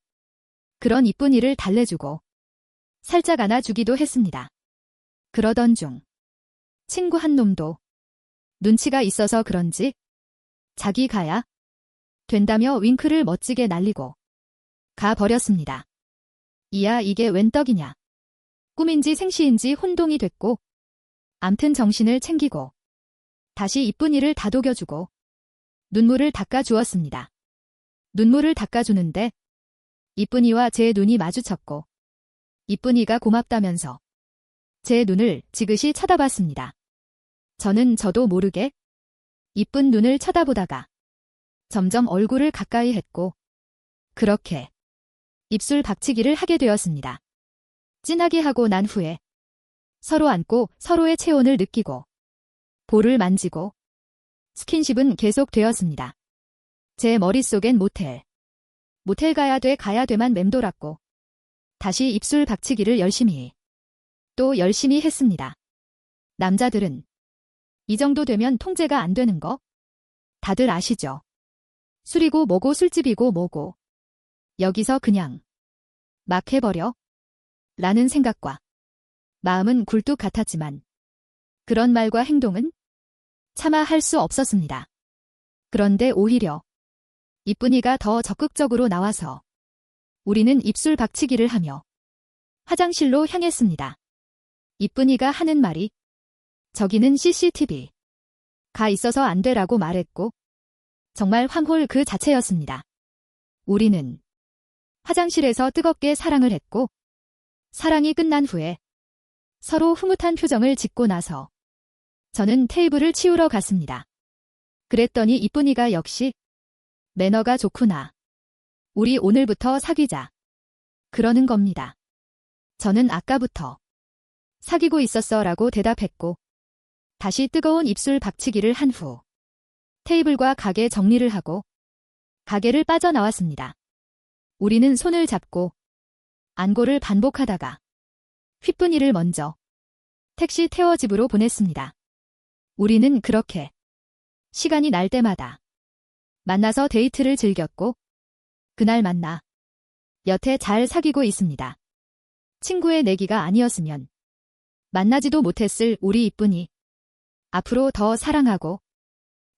그런 이쁜이를 달래주고 살짝 안아주기도 했습니다. 그러던 중 친구 한 놈도 눈치가 있어서 그런지 자기 가야 된다며 윙크를 멋지게 날리고 가버렸습니다. 이야 이게 웬 떡이냐. 꿈인지 생시인지 혼동이 됐고 암튼 정신을 챙기고 다시 이쁜이를 다독여주고 눈물을 닦아주었습니다. 눈물을 닦아주는데 이쁜이와 제 눈이 마주쳤고 이쁜이가 고맙다면서 제 눈을 지그시 쳐다봤습니다. 저도 모르게 이쁜 눈을 쳐다보다가 점점 얼굴을 가까이 했고 그렇게 입술 박치기를 하게 되었습니다. 진하게 하고 난 후에 서로 안고 서로의 체온을 느끼고 볼을 만지고 스킨십은 계속 되었습니다. 제 머릿속엔 모텔 가야 돼만 맴돌았고 다시 입술 박치기를 또 열심히 했습니다. 남자들은 이 정도 되면 통제가 안 되는 거 다들 아시죠? 술이고 뭐고 술집이고 뭐고 여기서 그냥 막 해버려 라는 생각과 마음은 굴뚝 같았지만 그런 말과 행동은 차마 할 수 없었습니다. 그런데 오히려 이쁜이가 더 적극적으로 나와서 우리는 입술 박치기를 하며 화장실로 향했습니다. 이쁜이가 하는 말이 저기는 CCTV가 있어서 안 되라고 말했고 정말 황홀 그 자체였습니다. 우리는 화장실에서 뜨겁게 사랑을 했고 사랑이 끝난 후에 서로 흐뭇한 표정을 짓고 나서 저는 테이블을 치우러 갔습니다. 그랬더니 이쁜이가 역시 매너가 좋구나. 우리 오늘부터 사귀자. 그러는 겁니다. 저는 아까부터 사귀고 있었어 라고 대답했고 다시 뜨거운 입술 박치기를 한 후 테이블과 가게 정리를 하고 가게를 빠져나왔습니다. 우리는 손을 잡고 안고를 반복하다가 휘쁜이를 먼저 택시 태워 집으로 보냈습니다. 우리는 그렇게 시간이 날 때마다 만나서 데이트를 즐겼고 그날 만나 여태 잘 사귀고 있습니다. 친구의 내기가 아니었으면 만나지도 못했을 우리 이쁜이 앞으로 더 사랑하고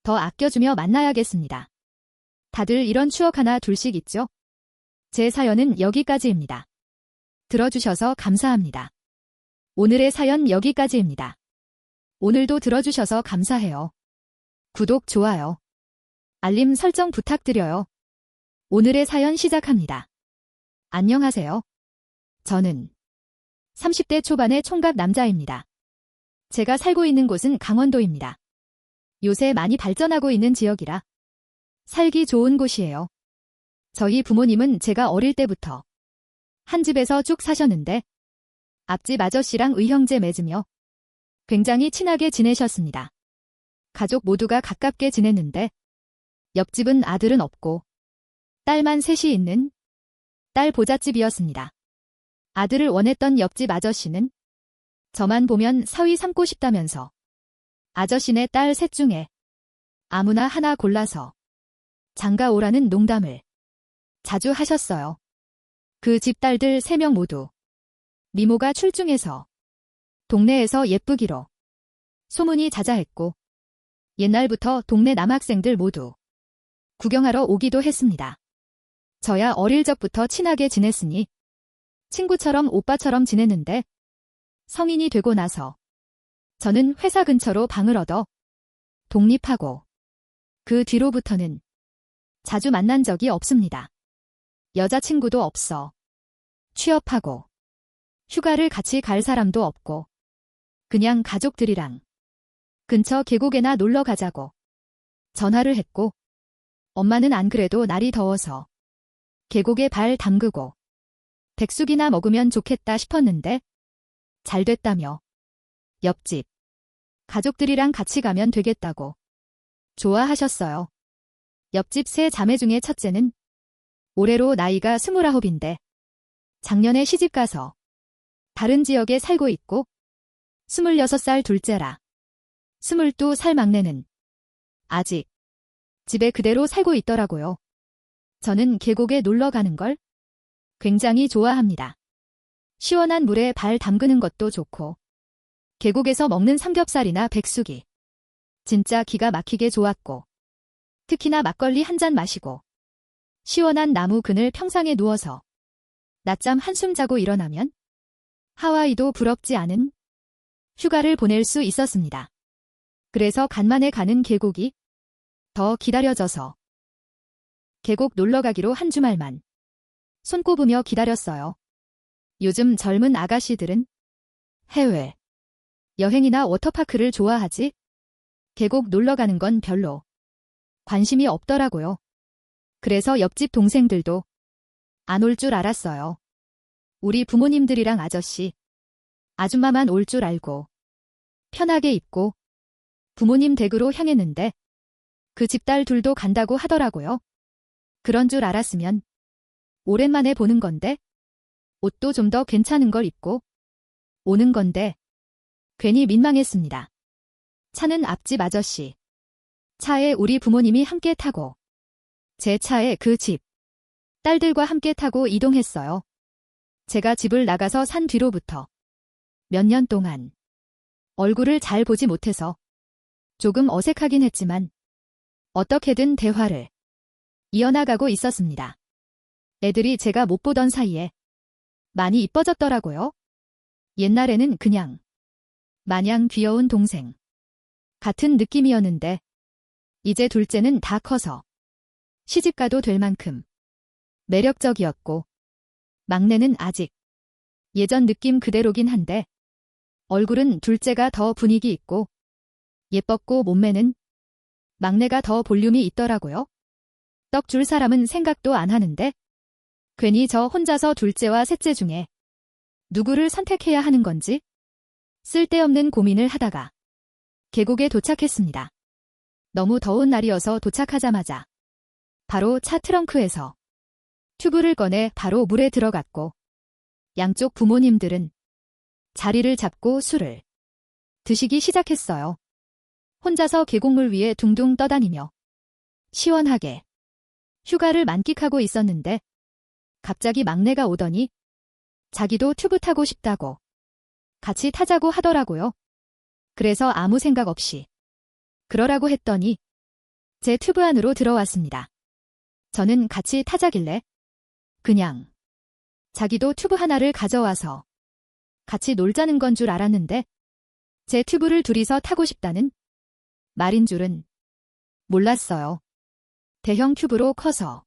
더 아껴주며 만나야겠습니다. 다들 이런 추억 하나 둘씩 있죠? 제 사연은 여기까지입니다. 들어주셔서 감사합니다. 오늘의 사연 여기까지입니다. 오늘도 들어주셔서 감사해요. 구독, 좋아요, 알림 설정 부탁드려요. 오늘의 사연 시작합니다. 안녕하세요. 저는 30대 초반의 총각 남자입니다. 제가 살고 있는 곳은 강원도입니다. 요새 많이 발전하고 있는 지역이라 살기 좋은 곳이에요. 저희 부모님은 제가 어릴 때부터 한 집에서 쭉 사셨는데 앞집 아저씨랑 의형제 맺으며 굉장히 친하게 지내셨습니다. 가족 모두가 가깝게 지냈는데 옆집은 아들은 없고 딸만 셋이 있는 딸 보잣집이었습니다. 아들을 원했던 옆집 아저씨는 저만 보면 사위 삼고 싶다면서 아저씨네 딸 셋 중에 아무나 하나 골라서 장가 오라는 농담을 자주 하셨어요. 그 집 딸들 3명 모두 미모가 출중해서 동네에서 예쁘기로 소문이 자자했고 옛날부터 동네 남학생들 모두 구경하러 오기도 했습니다. 저야 어릴 적부터 친하게 지냈으니 친구처럼 오빠처럼 지냈는데 성인이 되고 나서 저는 회사 근처로 방을 얻어 독립하고 그 뒤로부터는 자주 만난 적이 없습니다. 여자친구도 없어 취업하고 휴가를 같이 갈 사람도 없고 그냥 가족들이랑 근처 계곡에나 놀러 가자고 전화를 했고, 엄마는 안 그래도 날이 더워서 계곡에 발 담그고 백숙이나 먹으면 좋겠다 싶었는데 잘 됐다며 옆집 가족들이랑 같이 가면 되겠다고 좋아하셨어요. 옆집 세 자매 중에 첫째는 올해로 나이가 29인데 작년에 시집가서 다른 지역에 살고 있고 26살 둘째라 22살 막내는 아직 집에 그대로 살고 있더라고요. 저는 계곡에 놀러 가는 걸 굉장히 좋아합니다. 시원한 물에 발 담그는 것도 좋고 계곡에서 먹는 삼겹살이나 백숙이 진짜 기가 막히게 좋았고 특히나 막걸리 한 잔 마시고 시원한 나무 그늘 평상에 누워서 낮잠 한숨 자고 일어나면 하와이도 부럽지 않은 휴가를 보낼 수 있었습니다. 그래서 간만에 가는 계곡이 더 기다려져서 계곡 놀러 가기로 한 주말만 손꼽으며 기다렸어요. 요즘 젊은 아가씨들은 해외 여행이나 워터파크를 좋아하지 계곡 놀러 가는 건 별로 관심이 없더라고요. 그래서 옆집 동생들도 안 올 줄 알았어요. 우리 부모님들이랑 아저씨, 아줌마만 올 줄 알고 편하게 입고 부모님 댁으로 향했는데 그 집딸 둘도 간다고 하더라고요. 그런 줄 알았으면 오랜만에 보는 건데 옷도 좀 더 괜찮은 걸 입고 오는 건데 괜히 민망했습니다. 차는 앞집 아저씨 차에 우리 부모님이 함께 타고 제 차에 그 집 딸들과 함께 타고 이동했어요. 제가 집을 나가서 산 뒤로부터 몇 년 동안 얼굴을 잘 보지 못해서 조금 어색하긴 했지만 어떻게든 대화를 이어나가고 있었습니다. 애들이 제가 못 보던 사이에 많이 이뻐졌더라고요. 옛날에는 그냥 마냥 귀여운 동생 같은 느낌이었는데 이제 둘째는 다 커서 시집가도 될 만큼 매력적이었고 막내는 아직 예전 느낌 그대로긴 한데 얼굴은 둘째가 더 분위기 있고 예뻤고 몸매는 막내가 더 볼륨이 있더라고요. 떡 줄 사람은 생각도 안 하는데 괜히 저 혼자서 둘째와 셋째 중에 누구를 선택해야 하는 건지 쓸데없는 고민을 하다가 계곡에 도착했습니다. 너무 더운 날이어서 도착하자마자 바로 차 트렁크에서 튜브를 꺼내 바로 물에 들어갔고 양쪽 부모님들은 자리를 잡고 술을 드시기 시작했어요. 혼자서 계곡물 위에 둥둥 떠다니며 시원하게 휴가를 만끽하고 있었는데 갑자기 막내가 오더니 자기도 튜브 타고 싶다고 같이 타자고 하더라고요. 그래서 아무 생각 없이 그러라고 했더니 제 튜브 안으로 들어왔습니다. 저는 같이 타자길래 그냥 자기도 튜브 하나를 가져와서 같이 놀자는 건 줄 알았는데 제 튜브를 둘이서 타고 싶다는 말인 줄은 몰랐어요. 대형 튜브로 커서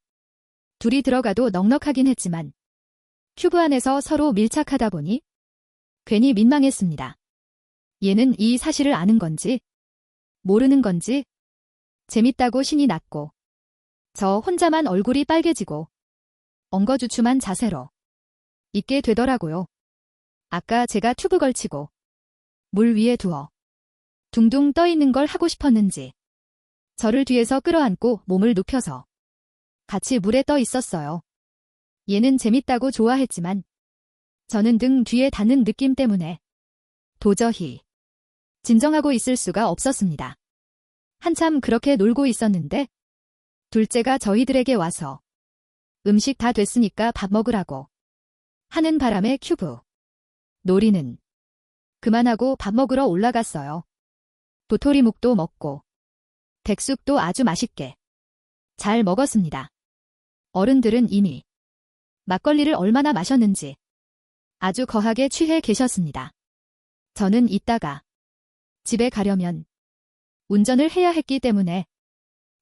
둘이 들어가도 넉넉하긴 했지만 튜브 안에서 서로 밀착하다 보니 괜히 민망했습니다. 얘는 이 사실을 아는 건지 모르는 건지 재밌다고 신이 났고 저 혼자만 얼굴이 빨개지고 엉거주춤한 자세로 있게 되더라고요. 아까 제가 튜브 걸치고 물 위에 두어 둥둥 떠 있는 걸 하고 싶었는지 저를 뒤에서 끌어안고 몸을 눕혀서 같이 물에 떠 있었어요. 얘는 재밌다고 좋아했지만 저는 등 뒤에 닿는 느낌 때문에 도저히 진정하고 있을 수가 없었습니다. 한참 그렇게 놀고 있었는데 둘째가 저희들에게 와서 음식 다 됐으니까 밥 먹으라고 하는 바람에 큐브 놀이는 그만하고 밥 먹으러 올라갔어요. 도토리묵도 먹고 백숙도 아주 맛있게 잘 먹었습니다. 어른들은 이미 막걸리를 얼마나 마셨는지 아주 거하게 취해 계셨습니다. 저는 이따가 집에 가려면 운전을 해야 했기 때문에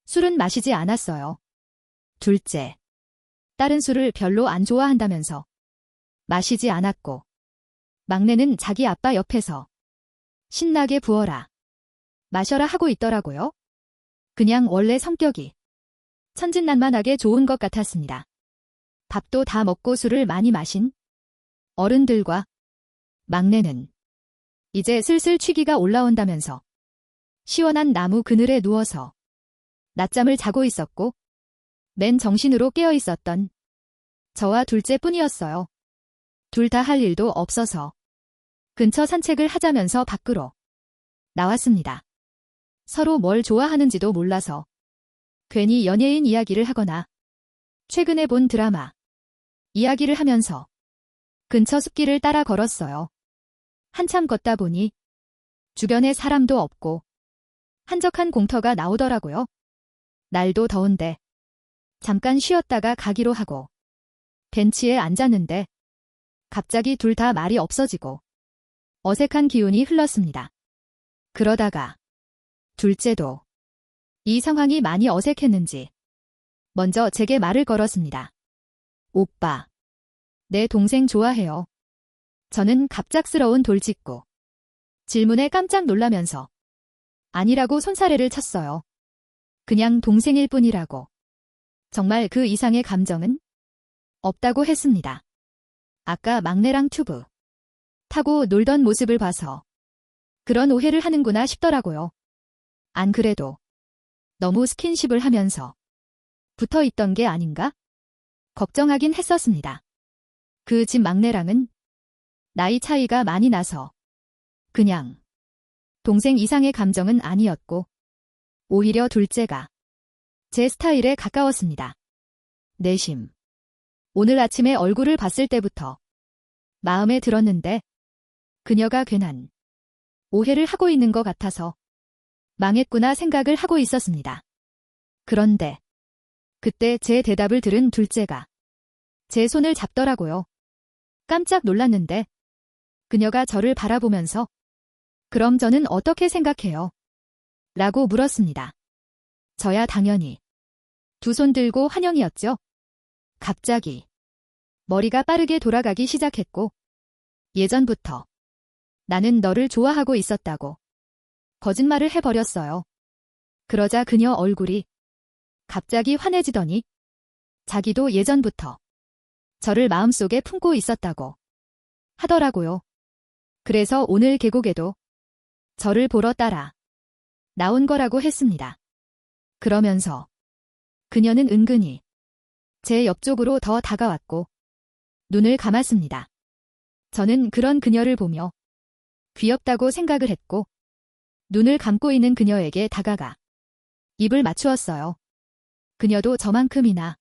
술은 마시지 않았어요. 둘째, 딸은 술을 별로 안 좋아한다면서 마시지 않았고 막내는 자기 아빠 옆에서 신나게 부어라. 마셔라 하고 있더라고요. 그냥 원래 성격이 천진난만하게 좋은 것 같았습니다. 밥도 다 먹고 술을 많이 마신 어른들과 막내는 이제 슬슬 취기가 올라온다면서 시원한 나무 그늘에 누워서 낮잠을 자고 있었고 맨 정신으로 깨어 있었던 저와 둘째뿐이었어요. 둘 다 할 일도 없어서 근처 산책을 하자면서 밖으로 나왔습니다. 서로 뭘 좋아하는지도 몰라서 괜히 연예인 이야기를 하거나 최근에 본 드라마 이야기를 하면서 근처 숲길을 따라 걸었어요. 한참 걷다 보니 주변에 사람도 없고 한적한 공터가 나오더라고요. 날도 더운데 잠깐 쉬었다가 가기로 하고 벤치에 앉았는데 갑자기 둘 다 말이 없어지고 어색한 기운이 흘렀습니다. 그러다가 둘째도 이 상황이 많이 어색했는지 먼저 제게 말을 걸었습니다. 오빠, 내 동생 좋아해요. 저는 갑작스러운 돌직구 질문에 깜짝 놀라면서 아니라고 손사래를 쳤어요. 그냥 동생일 뿐이라고. 정말 그 이상의 감정은 없다고 했습니다. 아까 막내랑 튜브 타고 놀던 모습을 봐서 그런 오해를 하는구나 싶더라고요. 안 그래도 너무 스킨십을 하면서 붙어 있던 게 아닌가? 걱정하긴 했었습니다. 그 집 막내랑은 나이 차이가 많이 나서 그냥 동생 이상의 감정은 아니었고 오히려 둘째가 제 스타일에 가까웠습니다. 내심 오늘 아침에 얼굴을 봤을 때부터 마음에 들었는데 그녀가 괜한 오해를 하고 있는 것 같아서 망했구나 생각을 하고 있었습니다. 그런데 그때 제 대답을 들은 둘째가 제 손을 잡더라고요. 깜짝 놀랐는데 그녀가 저를 바라보면서 그럼 저는 어떻게 생각해요? 라고 물었습니다. 저야 당연히 두 손 들고 환영이었죠. 갑자기 머리가 빠르게 돌아가기 시작했고 예전부터 나는 너를 좋아하고 있었다고 거짓말을 해버렸어요. 그러자 그녀 얼굴이 갑자기 환해지더니 자기도 예전부터 저를 마음속에 품고 있었다고 하더라고요. 그래서 오늘 계곡에도 저를 보러 따라 나온 거라고 했습니다. 그러면서 그녀는 은근히 제 옆쪽으로 더 다가왔고 눈을 감았습니다. 저는 그런 그녀를 보며 귀엽다고 생각을 했고 눈을 감고 있는 그녀에게 다가가 입을 맞추었어요. 그녀도 저만큼이나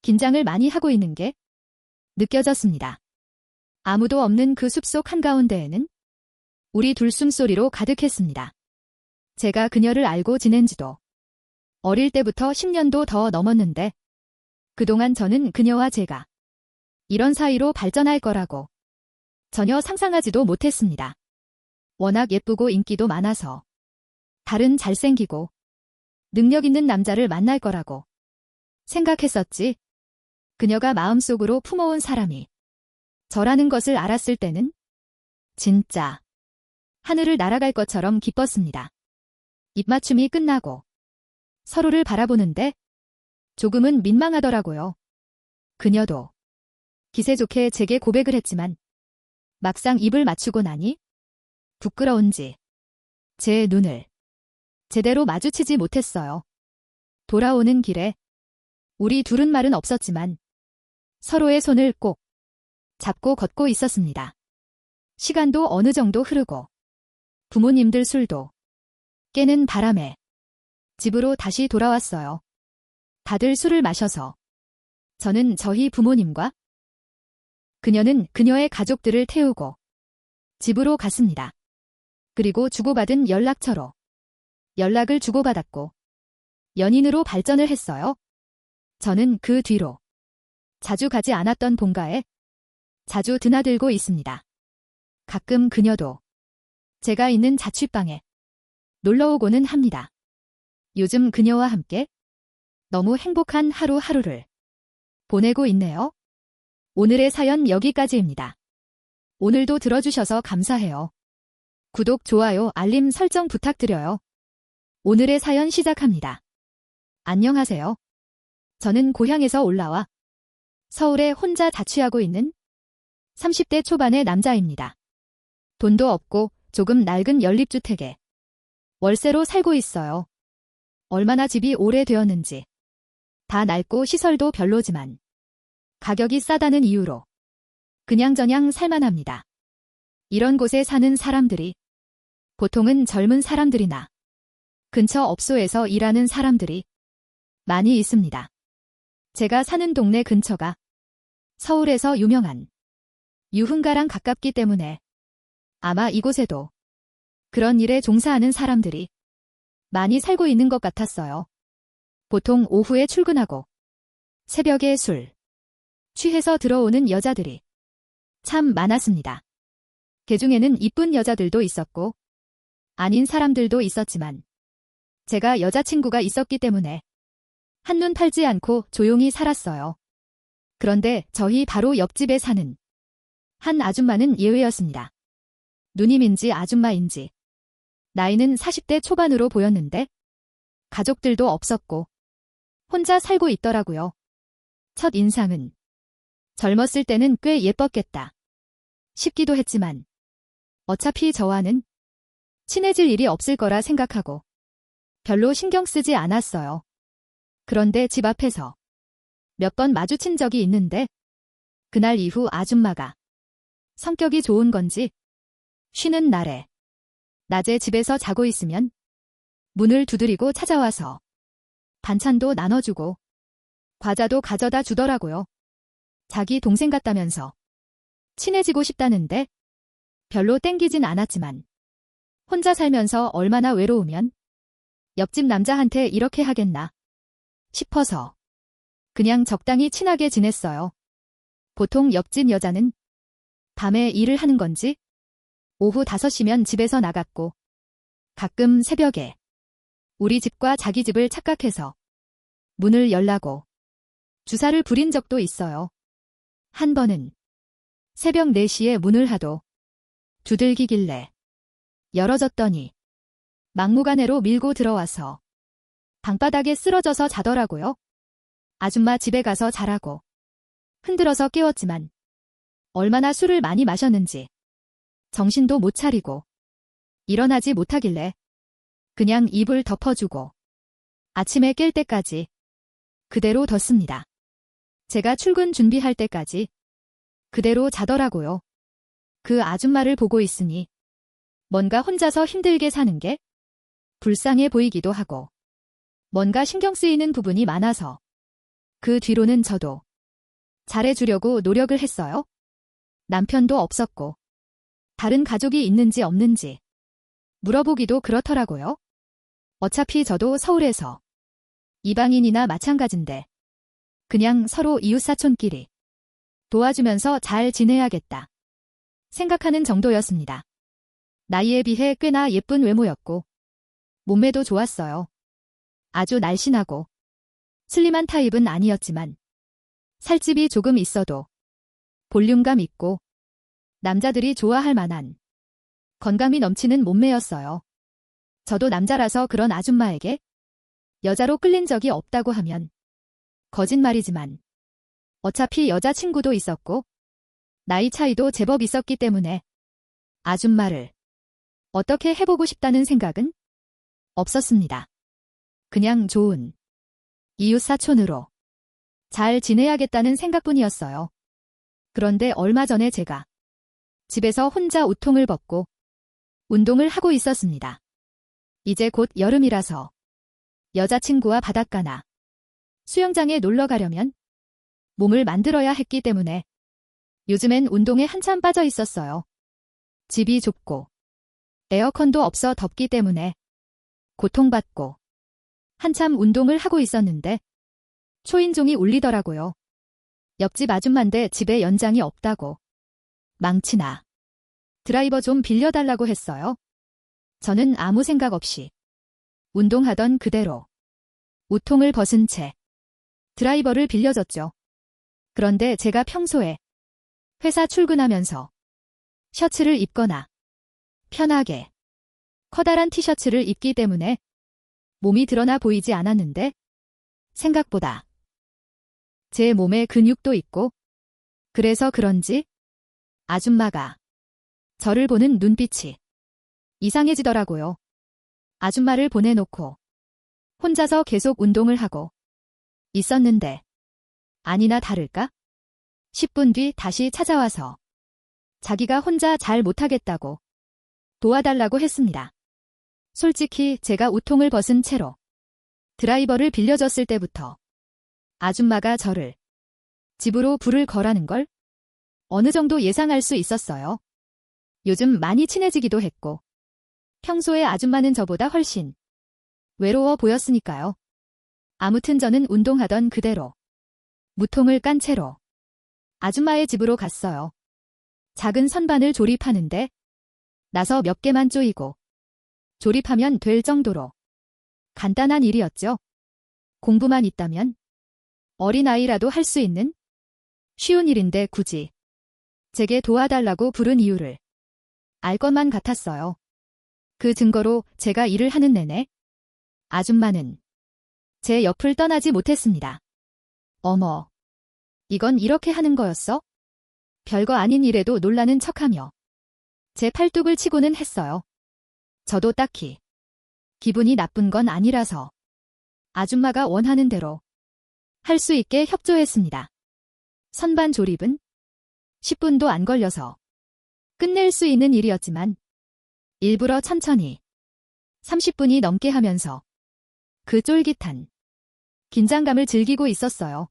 긴장을 많이 하고 있는 게 느껴졌습니다. 아무도 없는 그 숲속 한가운데에는 우리 둘 숨소리로 가득했습니다. 제가 그녀를 알고 지낸 지도 어릴 때부터 10년도 더 넘었는데 그동안 저는 그녀와 제가 이런 사이로 발전할 거라고 전혀 상상하지도 못했습니다. 워낙 예쁘고 인기도 많아서 다른 잘생기고 능력 있는 남자를 만날 거라고 생각했었지. 그녀가 마음속으로 품어온 사람이 저라는 것을 알았을 때는 진짜 하늘을 날아갈 것처럼 기뻤습니다. 입맞춤이 끝나고 서로를 바라보는데 조금은 민망하더라고요. 그녀도 기세 좋게 제게 고백을 했지만 막상 입을 맞추고 나니 부끄러운지 제 눈을 제대로 마주치지 못했어요. 돌아오는 길에 우리 둘은 말은 없었지만 서로의 손을 꼭 잡고 걷고 있었습니다. 시간도 어느 정도 흐르고 부모님들 술도 깨는 바람에 집으로 다시 돌아왔어요. 다들 술을 마셔서 저는 저희 부모님과 그녀는 그녀의 가족들을 태우고 집으로 갔습니다. 그리고 주고받은 연락처로 연락을 주고받았고 연인으로 발전을 했어요. 저는 그 뒤로 자주 가지 않았던 본가에 자주 드나들고 있습니다. 가끔 그녀도 제가 있는 자취방에 놀러오고는 합니다. 요즘 그녀와 함께 너무 행복한 하루하루를 보내고 있네요. 오늘의 사연 여기까지입니다. 오늘도 들어주셔서 감사해요. 구독, 좋아요, 알림 설정 부탁드려요. 오늘의 사연 시작합니다. 안녕하세요. 저는 고향에서 올라와 서울에 혼자 자취하고 있는 30대 초반의 남자입니다. 돈도 없고 조금 낡은 연립주택에 월세로 살고 있어요. 얼마나 집이 오래되었는지 다 낡고 시설도 별로지만 가격이 싸다는 이유로 그냥저냥 살만합니다. 이런 곳에 사는 사람들이 보통은 젊은 사람들이나 근처 업소에서 일하는 사람들이 많이 있습니다. 제가 사는 동네 근처가 서울에서 유명한 유흥가랑 가깝기 때문에 아마 이곳에도 그런 일에 종사하는 사람들이 많이 살고 있는 것 같았어요. 보통 오후에 출근하고 새벽에 술 취해서 들어오는 여자들이 참 많았습니다. 그중에는 이쁜 여자들도 있었고 아닌 사람들도 있었지만 제가 여자친구가 있었기 때문에 한눈 팔지 않고 조용히 살았어요. 그런데 저희 바로 옆집에 사는 한 아줌마는 예외였습니다. 누님인지 아줌마인지 나이는 40대 초반으로 보였는데 가족들도 없었고 혼자 살고 있더라고요. 첫 인상은 젊었을 때는 꽤 예뻤겠다 싶기도 했지만 어차피 저와는 친해질 일이 없을 거라 생각하고 별로 신경 쓰지 않았어요. 그런데 집 앞에서 몇 번 마주친 적이 있는데 그날 이후 아줌마가 성격이 좋은 건지 쉬는 날에 낮에 집에서 자고 있으면 문을 두드리고 찾아와서 반찬도 나눠주고 과자도 가져다 주더라고요. 자기 동생 같다면서 친해지고 싶다는데 별로 땡기진 않았지만 혼자 살면서 얼마나 외로우면 옆집 남자한테 이렇게 하겠나 싶어서 그냥 적당히 친하게 지냈어요. 보통 옆집 여자는 밤에 일을 하는 건지 오후 5시면 집에서 나갔고 가끔 새벽에 우리 집과 자기 집을 착각해서 문을 열라고 주사를 부린 적도 있어요. 한 번은 새벽 4시에 문을 하도 두들기길래 열어줬더니 막무가내로 밀고 들어와서 방바닥에 쓰러져서 자더라고요. 아줌마 집에 가서 자라고 흔들어서 깨웠지만 얼마나 술을 많이 마셨는지 정신도 못 차리고 일어나지 못하길래 그냥 이불 덮어주고 아침에 깰 때까지 그대로 뒀습니다. 제가 출근 준비할 때까지 그대로 자더라고요. 그 아줌마를 보고 있으니 뭔가 혼자서 힘들게 사는 게 불쌍해 보이기도 하고 뭔가 신경 쓰이는 부분이 많아서 그 뒤로는 저도 잘해주려고 노력을 했어요. 남편도 없었고 다른 가족이 있는지 없는지 물어보기도 그렇더라고요. 어차피 저도 서울에서 이방인이나 마찬가지인데 그냥 서로 이웃사촌끼리 도와주면서 잘 지내야겠다 생각하는 정도였습니다. 나이에 비해 꽤나 예쁜 외모였고 몸매도 좋았어요. 아주 날씬하고 슬림한 타입은 아니었지만 살집이 조금 있어도 볼륨감 있고 남자들이 좋아할 만한 건강미 넘치는 몸매였어요. 저도 남자라서 그런 아줌마에게 여자로 끌린 적이 없다고 하면 거짓말이지만 어차피 여자친구도 있었고 나이 차이도 제법 있었기 때문에 아줌마를 어떻게 해보고 싶다는 생각은 없었습니다. 그냥 좋은 이웃사촌으로 잘 지내야겠다는 생각뿐이었어요. 그런데 얼마 전에 제가 집에서 혼자 우통을 벗고 운동을 하고 있었습니다. 이제 곧 여름이라서 여자친구와 바닷가나 수영장에 놀러 가려면 몸을 만들어야 했기 때문에 요즘엔 운동에 한참 빠져 있었어요. 집이 좁고 에어컨도 없어 덥기 때문에 고통받고 한참 운동을 하고 있었는데 초인종이 울리더라고요. 옆집 아줌마인데 집에 연장이 없다고 망치나 드라이버 좀 빌려달라고 했어요. 저는 아무 생각 없이 운동하던 그대로 우통을 벗은 채 드라이버를 빌려줬죠. 그런데 제가 평소에 회사 출근하면서 셔츠를 입거나 편하게 커다란 티셔츠를 입기 때문에 몸이 드러나 보이지 않았는데 생각보다 제 몸에 근육도 있고 그래서 그런지 아줌마가 저를 보는 눈빛이 이상해지더라고요. 아줌마를 보내놓고 혼자서 계속 운동을 하고 있었는데 아니나 다를까? 10분 뒤 다시 찾아와서 자기가 혼자 잘 못하겠다고 도와달라고 했습니다. 솔직히 제가 우통을 벗은 채로 드라이버를 빌려줬을 때부터 아줌마가 저를 집으로 부를 거라는 걸 어느 정도 예상할 수 있었어요. 요즘 많이 친해지기도 했고 평소에 아줌마는 저보다 훨씬 외로워 보였으니까요. 아무튼 저는 운동하던 그대로 무통을 깐 채로 아줌마의 집으로 갔어요. 작은 선반을 조립하는데 나서 몇 개만 조이고 조립하면 될 정도로 간단한 일이었죠. 공부만 있다면 어린아이라도 할 수 있는 쉬운 일인데 굳이 제게 도와달라고 부른 이유를 알 것만 같았어요. 그 증거로 제가 일을 하는 내내 아줌마는 제 옆을 떠나지 못했습니다. 어머, 이건 이렇게 하는 거였어? 별거 아닌 일에도 놀라는 척하며 제 팔뚝을 치고는 했어요. 저도 딱히 기분이 나쁜 건 아니라서 아줌마가 원하는 대로 할 수 있게 협조했습니다. 선반 조립은 10분도 안 걸려서 끝낼 수 있는 일이었지만 일부러 천천히 30분이 넘게 하면서 그 쫄깃한 긴장감을 즐기고 있었어요.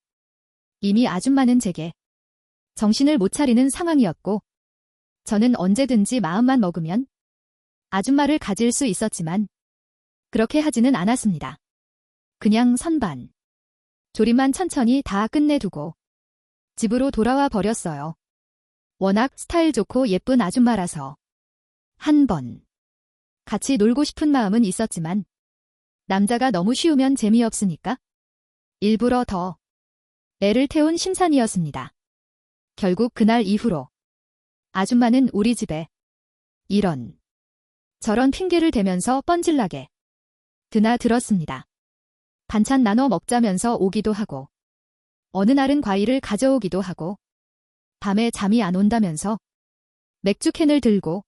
이미 아줌마는 제게 정신을 못 차리는 상황이었고 저는 언제든지 마음만 먹으면 아줌마를 가질 수 있었지만 그렇게 하지는 않았습니다. 그냥 선반 조립만 천천히 다 끝내두고 집으로 돌아와 버렸어요. 워낙 스타일 좋고 예쁜 아줌마라서 한 번 같이 놀고 싶은 마음은 있었지만 남자가 너무 쉬우면 재미없으니까 일부러 더 애를 태운 심산이었습니다. 결국 그날 이후로 아줌마는 우리 집에 이런 저런 핑계를 대면서 뻔질나게 드나들었습니다. 반찬 나눠 먹자면서 오기도 하고 어느 날은 과일을 가져오기도 하고 밤에 잠이 안 온다면서 맥주캔을 들고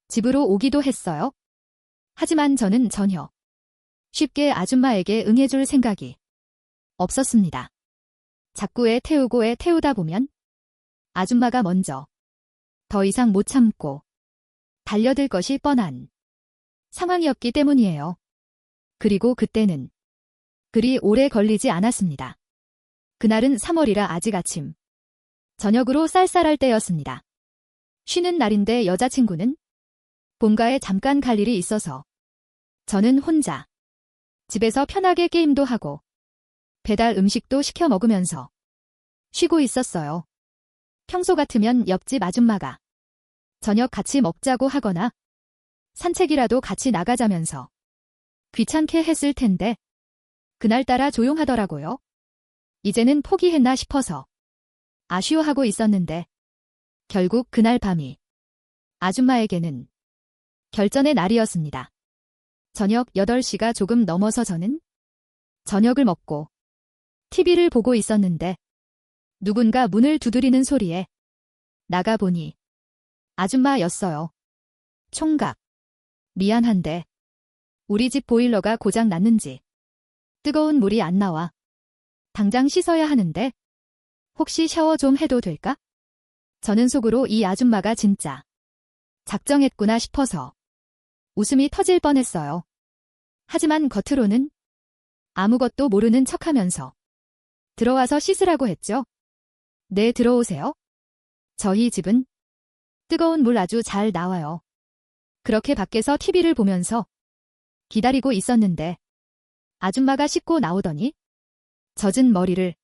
집으로 오기도 했어요. 하지만 저는 전혀 쉽게 아줌마에게 응해줄 생각이 없었습니다. 자꾸 애 태우고 애 태우다 보면 아줌마가 먼저 더 이상 못 참고 달려들 것이 뻔한 상황이었기 때문이에요. 그리고 그때는 그리 오래 걸리지 않았습니다. 그날은 3월이라 아직 아침 저녁으로 쌀쌀할 때였습니다. 쉬는 날인데 여자친구는 본가에 잠깐 갈 일이 있어서 저는 혼자 집에서 편하게 게임도 하고 배달 음식도 시켜 먹으면서 쉬고 있었어요. 평소 같으면 옆집 아줌마가 저녁 같이 먹자고 하거나 산책이라도 같이 나가자면서 귀찮게 했을 텐데 그날따라 조용하더라고요. 이제는 포기했나 싶어서 아쉬워하고 있었는데 결국 그날 밤이 아줌마에게는 결전의 날이었습니다. 저녁 8시가 조금 넘어서 저는 저녁을 먹고 TV를 보고 있었는데 누군가 문을 두드리는 소리에 나가보니 아줌마였어요. 총각, 미안한데 우리 집 보일러가 고장 났는지 뜨거운 물이 안 나와. 당장 씻어야 하는데 혹시 샤워 좀 해도 될까? 저는 속으로 이 아줌마가 진짜 작정했구나 싶어서 웃음이 터질 뻔했어요. 하지만 겉으로는 아무것도 모르는 척하면서 들어와서 씻으라고 했죠. 네, 들어오세요. 저희 집은 뜨거운 물 아주 잘 나와요. 그렇게 밖에서 TV를 보면서 기다리고 있었는데 아줌마가 씻고 나오더니 젖은 머리를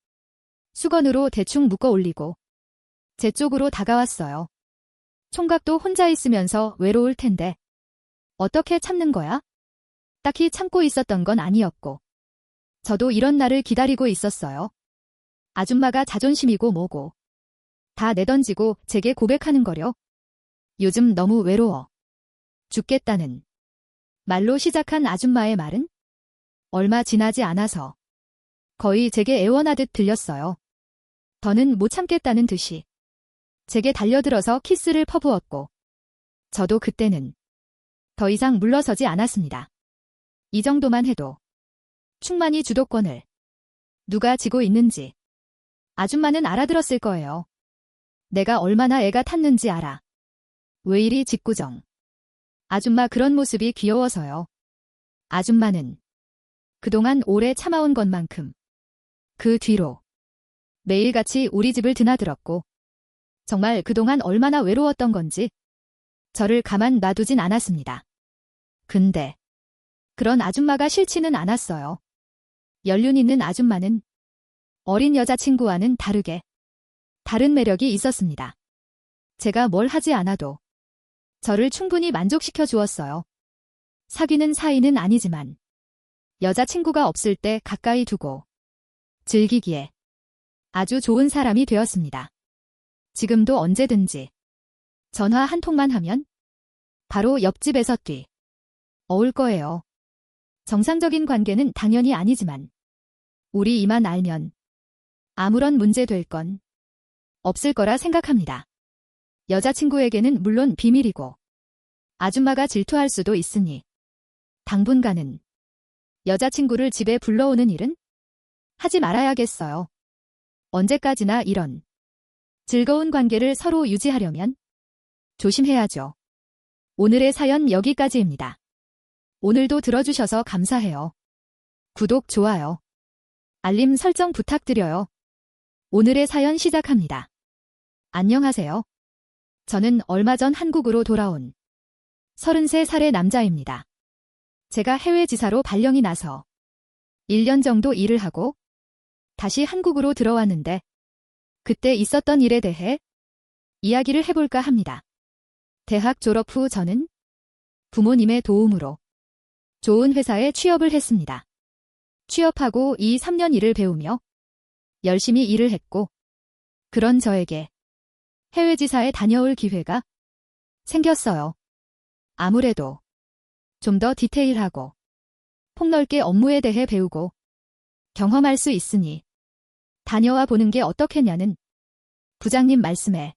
수건으로 대충 묶어 올리고 제 쪽으로 다가왔어요. 총각도 혼자 있으면서 외로울 텐데 어떻게 참는 거야? 딱히 참고 있었던 건 아니었고 저도 이런 날을 기다리고 있었어요. 아줌마가 자존심이고 뭐고 다 내던지고 제게 고백하는 거려. 요즘 너무 외로워. 죽겠다는 말로 시작한 아줌마의 말은 얼마 지나지 않아서 거의 제게 애원하듯 들렸어요. 더는 못 참겠다는 듯이 제게 달려들어서 키스를 퍼부었고 저도 그때는 더 이상 물러서지 않았습니다. 이 정도만 해도 충만히 주도권을 누가 쥐고 있는지 아줌마는 알아들었을 거예요. 내가 얼마나 애가 탔는지 알아. 왜 이리 짓궂정. 아줌마 그런 모습이 귀여워서요. 아줌마는 그동안 오래 참아온 것만큼 그 뒤로 매일같이 우리 집을 드나들었고 정말 그동안 얼마나 외로웠던 건지 저를 가만 놔두진 않았습니다. 근데 그런 아줌마가 싫지는 않았어요. 연륜 있는 아줌마는 어린 여자친구와는 다르게 다른 매력이 있었습니다. 제가 뭘 하지 않아도 저를 충분히 만족시켜 주었어요. 사귀는 사이는 아니지만 여자친구가 없을 때 가까이 두고 즐기기에 아주 좋은 사람이 되었습니다. 지금도 언제든지 전화 한 통만 하면 바로 옆집에서 어올 거예요. 정상적인 관계는 당연히 아니지만 우리 이만 알면 아무런 문제 될 건 없을 거라 생각합니다. 여자친구에게는 물론 비밀이고 아줌마가 질투할 수도 있으니 당분간은 여자친구를 집에 불러오는 일은 하지 말아야겠어요. 언제까지나 이런 즐거운 관계를 서로 유지하려면 조심해야죠. 오늘의 사연 여기까지입니다. 오늘도 들어주셔서 감사해요. 구독, 좋아요, 알림 설정 부탁드려요. 오늘의 사연 시작합니다. 안녕하세요. 저는 얼마 전 한국으로 돌아온 33살의 남자입니다. 제가 해외 지사로 발령이 나서 1년 정도 일을 하고 다시 한국으로 들어왔는데 그때 있었던 일에 대해 이야기를 해볼까 합니다. 대학 졸업 후 저는 부모님의 도움으로 좋은 회사에 취업을 했습니다. 취업하고 2~3년 일을 배우며 열심히 일을 했고 그런 저에게 해외 지사에 다녀올 기회가 생겼어요. 아무래도 좀 더 디테일하고 폭넓게 업무에 대해 배우고 경험할 수 있으니 다녀와 보는 게 어떻겠냐는 부장님 말씀에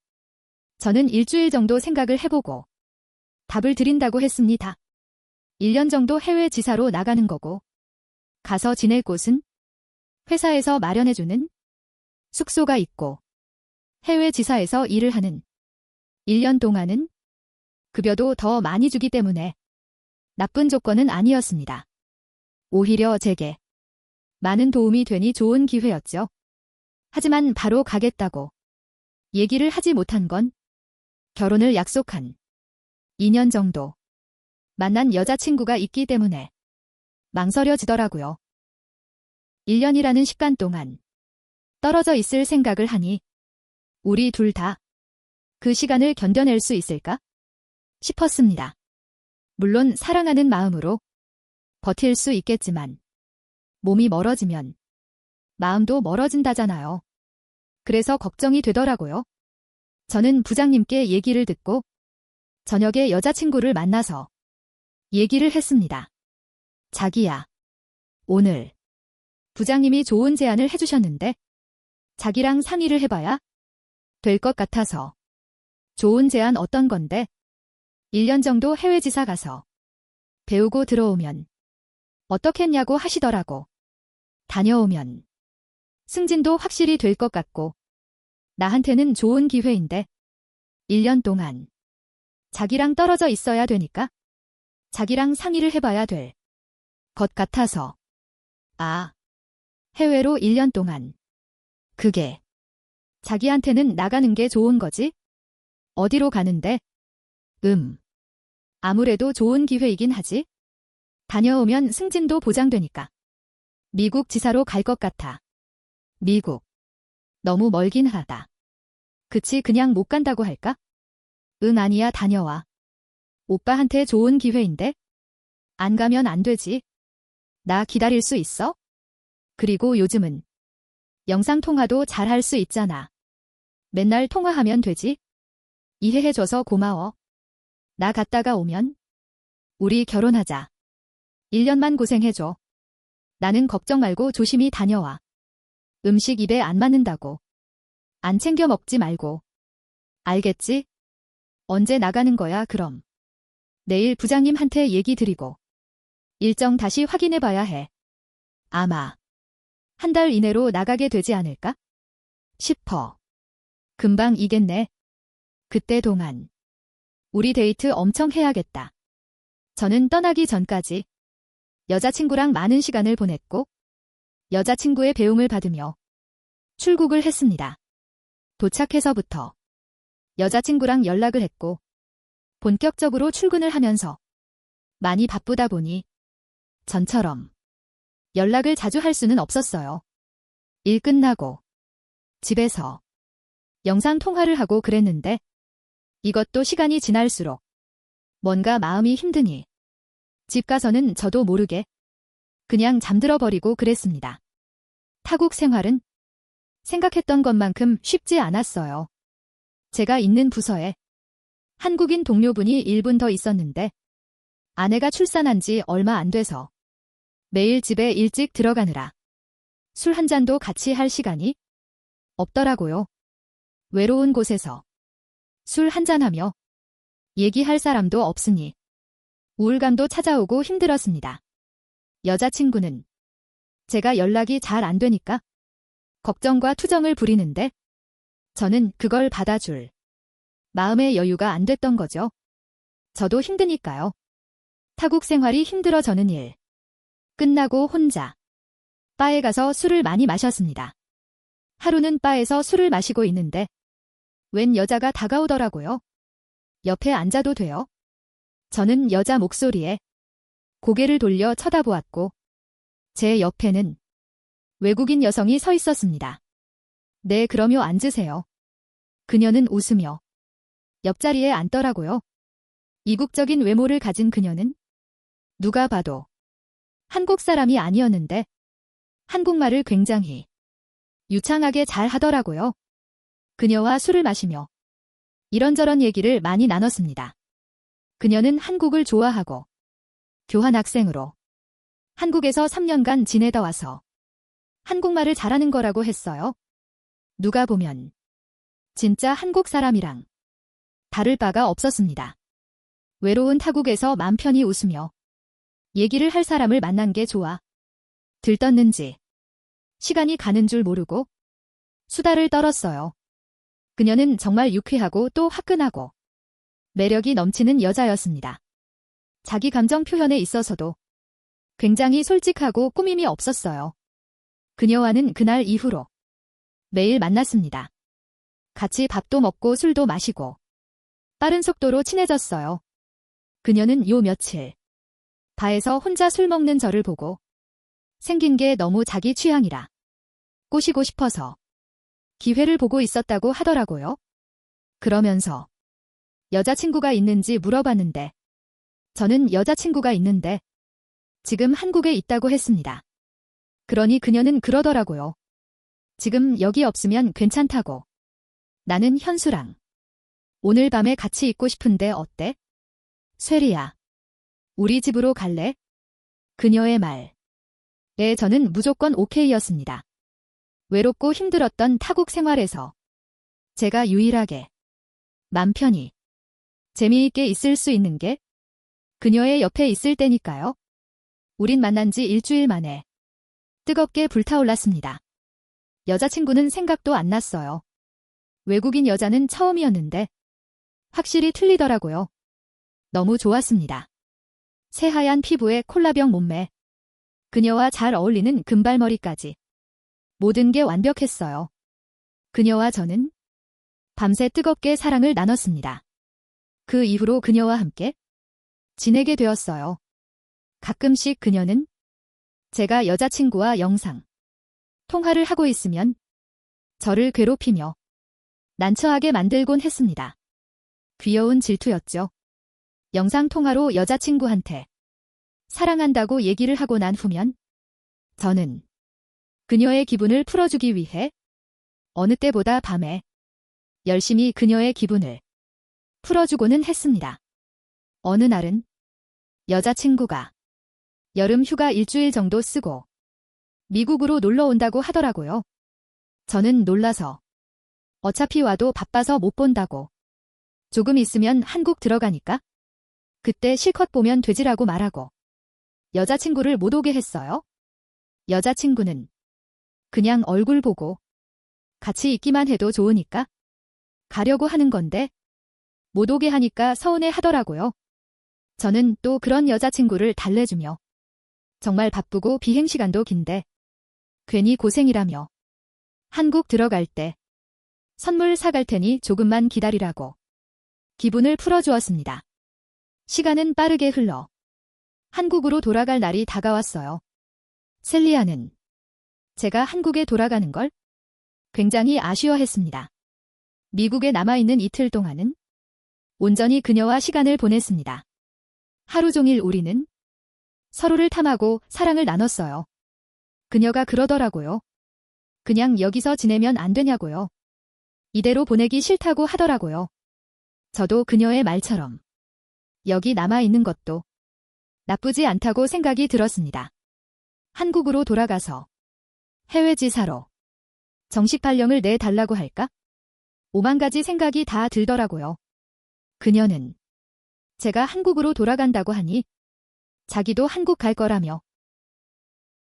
저는 일주일 정도 생각을 해보고 답을 드린다고 했습니다. 1년 정도 해외 지사로 나가는 거고 가서 지낼 곳은 회사에서 마련해주는 숙소가 있고 해외 지사에서 일을 하는 1년 동안은 급여도 더 많이 주기 때문에 나쁜 조건은 아니었습니다. 오히려 제게 많은 도움이 되니 좋은 기회였죠. 하지만 바로 가겠다고 얘기를 하지 못한 건 결혼을 약속한 2년 정도 만난 여자친구가 있기 때문에 망설여지더라고요. 1년이라는 시간 동안 떨어져 있을 생각을 하니 우리 둘 다 그 시간을 견뎌낼 수 있을까 싶었습니다. 물론 사랑하는 마음으로 버틸 수 있겠지만 몸이 멀어지면 마음도 멀어진다잖아요. 그래서 걱정이 되더라고요. 저는 부장님께 얘기를 듣고 저녁에 여자친구를 만나서 얘기를 했습니다. 자기야, 오늘 부장님이 좋은 제안을 해주셨는데 자기랑 상의를 해봐야 될 것 같아서. 좋은 제안 어떤 건데? 1년 정도 해외 지사 가서 배우고 들어오면 어떻겠냐고 하시더라고. 다녀오면 승진도 확실히 될 것 같고 나한테는 좋은 기회인데 1년 동안 자기랑 떨어져 있어야 되니까 자기랑 상의를 해봐야 될 것 같아서. 아, 해외로 1년 동안. 그게 자기한테는 나가는 게 좋은 거지? 어디로 가는데? 아무래도 좋은 기회이긴 하지. 다녀오면 승진도 보장되니까. 미국 지사로 갈 것 같아. 미국. 너무 멀긴 하다. 그치, 그냥 못 간다고 할까? 아니야, 다녀와. 오빠한테 좋은 기회인데? 안 가면 안 되지. 나 기다릴 수 있어? 그리고 요즘은 영상통화도 잘 할 수 있잖아. 맨날 통화하면 되지? 이해해줘서 고마워. 나 갔다가 오면 우리 결혼하자. 1년만 고생해줘. 나는 걱정 말고 조심히 다녀와. 음식 입에 안 맞는다고. 안 챙겨 먹지 말고. 알겠지? 언제 나가는 거야, 그럼? 내일 부장님한테 얘기 드리고. 일정 다시 확인해 봐야 해. 아마 한 달 이내로 나가게 되지 않을까? 싶어. 금방 이겠네. 그때 동안 우리 데이트 엄청 해야겠다. 저는 떠나기 전까지 여자친구랑 많은 시간을 보냈고 여자친구의 배웅을 받으며 출국을 했습니다. 도착해서부터 여자친구랑 연락을 했고 본격적으로 출근을 하면서 많이 바쁘다 보니 전처럼 연락을 자주 할 수는 없었어요. 일 끝나고 집에서 영상 통화를 하고 그랬는데 이것도 시간이 지날수록 뭔가 마음이 힘드니 집 가서는 저도 모르게 그냥 잠들어 버리고 그랬습니다. 타국 생활은 생각했던 것만큼 쉽지 않았어요. 제가 있는 부서에 한국인 동료분이 1분 더 있었는데 아내가 출산한 지 얼마 안 돼서 매일 집에 일찍 들어가느라 술 한 잔도 같이 할 시간이 없더라고요. 외로운 곳에서 술 한 잔하며 얘기할 사람도 없으니 우울감도 찾아오고 힘들었습니다. 여자친구는 제가 연락이 잘 안 되니까 걱정과 투정을 부리는데 저는 그걸 받아줄 마음의 여유가 안 됐던 거죠. 저도 힘드니까요. 타국 생활이 힘들어 저는 일 끝나고 혼자 바에 가서 술을 많이 마셨습니다. 하루는 바에서 술을 마시고 있는데 웬 여자가 다가오더라고요. 옆에 앉아도 돼요? 저는 여자 목소리에 고개를 돌려 쳐다보았고 제 옆에는 외국인 여성이 서 있었습니다. 네, 그럼요, 앉으세요. 그녀는 웃으며 옆자리에 앉더라고요. 이국적인 외모를 가진 그녀는 누가 봐도 한국 사람이 아니었는데 한국말을 굉장히 유창하게 잘 하더라고요. 그녀와 술을 마시며 이런저런 얘기를 많이 나눴습니다. 그녀는 한국을 좋아하고 교환학생으로 한국에서 3년간 지내다 와서 한국말을 잘하는 거라고 했어요. 누가 보면 진짜 한국 사람이랑 다를 바가 없었습니다. 외로운 타국에서 맘 편히 웃으며 얘기를 할 사람을 만난 게 좋아 들떴는지 시간이 가는 줄 모르고 수다를 떨었어요. 그녀는 정말 유쾌하고 또 화끈하고 매력이 넘치는 여자였습니다. 자기 감정 표현에 있어서도 굉장히 솔직하고 꾸밈이 없었어요. 그녀와는 그날 이후로 매일 만났습니다. 같이 밥도 먹고 술도 마시고 빠른 속도로 친해졌어요. 그녀는 요 며칠 바에서 혼자 술 먹는 저를 보고 생긴 게 너무 자기 취향이라 꼬시고 싶어서 기회를 보고 있었다고 하더라고요. 그러면서 여자친구가 있는지 물어봤는데 저는 여자친구가 있는데 지금 한국에 있다고 했습니다. 그러니 그녀는 그러더라고요. 지금 여기 없으면 괜찮다고. 나는 현수랑 오늘 밤에 같이 있고 싶은데 어때? 쇠리야, 우리 집으로 갈래? 그녀의 말에 저는 무조건 오케이였습니다. 외롭고 힘들었던 타국 생활에서 제가 유일하게 맘 편히 재미있게 있을 수 있는 게 그녀의 옆에 있을 때니까요. 우린 만난 지 일주일 만에 뜨겁게 불타올랐습니다. 여자친구는 생각도 안 났어요. 외국인 여자는 처음이었는데 확실히 틀리더라고요. 너무 좋았습니다. 새하얀 피부에 콜라병 몸매, 그녀와 잘 어울리는 금발머리까지 모든 게 완벽했어요. 그녀와 저는 밤새 뜨겁게 사랑을 나눴습니다. 그 이후로 그녀와 함께 지내게 되었어요. 가끔씩 그녀는 제가 여자친구와 영상 통화를 하고 있으면 저를 괴롭히며 난처하게 만들곤 했습니다. 귀여운 질투였죠. 영상 통화로 여자친구한테 사랑한다고 얘기를 하고 난 후면 저는 그녀의 기분을 풀어주기 위해 어느 때보다 밤에 열심히 그녀의 기분을 풀어주고는 했습니다. 어느 날은 여자친구가 여름 휴가 일주일 정도 쓰고 미국으로 놀러 온다고 하더라고요. 저는 놀라서 어차피 와도 바빠서 못 본다고. 조금 있으면 한국 들어가니까 그때 실컷 보면 되지라고 말하고 여자친구를 못 오게 했어요. 여자친구는 그냥 얼굴 보고 같이 있기만 해도 좋으니까 가려고 하는 건데 못 오게 하니까 서운해 하더라고요. 저는 또 그런 여자친구를 달래주며 정말 바쁘고 비행시간도 긴데 괜히 고생이라며 한국 들어갈 때 선물 사갈 테니 조금만 기다리라고 기분을 풀어주었습니다. 시간은 빠르게 흘러 한국으로 돌아갈 날이 다가왔어요. 셀리아는 제가 한국에 돌아가는 걸 굉장히 아쉬워했습니다. 미국에 남아있는 이틀 동안은 온전히 그녀와 시간을 보냈습니다. 하루 종일 우리는 서로를 탐하고 사랑을 나눴어요. 그녀가 그러더라고요. 그냥 여기서 지내면 안 되냐고요. 이대로 보내기 싫다고 하더라고요. 저도 그녀의 말처럼 여기 남아있는 것도 나쁘지 않다고 생각이 들었습니다. 한국으로 돌아가서 해외지사로 정식 발령을 내달라고 할까? 5만 가지 생각이 다 들더라고요. 그녀는 제가 한국으로 돌아간다고 하니 자기도 한국 갈 거라며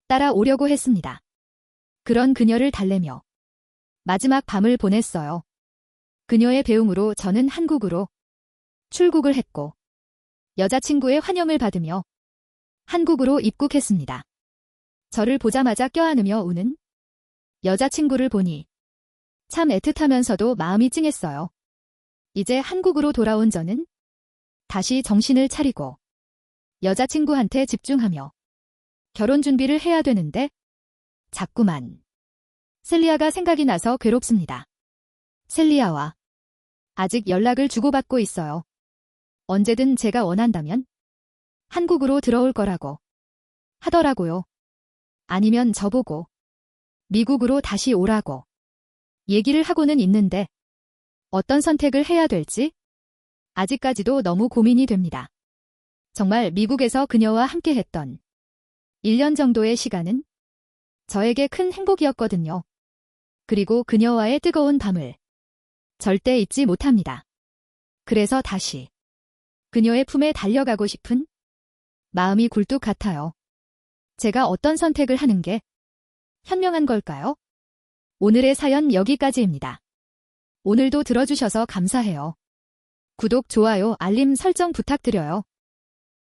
따라오려고 했습니다. 그런 그녀를 달래며 마지막 밤을 보냈어요. 그녀의 배웅으로 저는 한국으로 출국을 했고 여자친구의 환영을 받으며 한국으로 입국했습니다. 저를 보자마자 껴안으며 우는 여자친구를 보니 참 애틋하면서도 마음이 찡했어요. 이제 한국으로 돌아온 저는 다시 정신을 차리고 여자친구한테 집중하며 결혼 준비를 해야 되는데 자꾸만 셀리아가 생각이 나서 괴롭습니다. 셀리아와 아직 연락을 주고받고 있어요. 언제든 제가 원한다면 한국으로 들어올 거라고 하더라고요. 아니면 저보고 미국으로 다시 오라고 얘기를 하고는 있는데 어떤 선택을 해야 될지 아직까지도 너무 고민이 됩니다. 정말 미국에서 그녀와 함께했던 1년 정도의 시간은 저에게 큰 행복이었거든요. 그리고 그녀와의 뜨거운 밤을 절대 잊지 못합니다. 그래서 다시 그녀의 품에 달려가고 싶은 마음이 굴뚝 같아요. 제가 어떤 선택을 하는 게 현명한 걸까요? 오늘의 사연 여기까지입니다. 오늘도 들어주셔서 감사해요. 구독, 좋아요, 알림 설정 부탁드려요.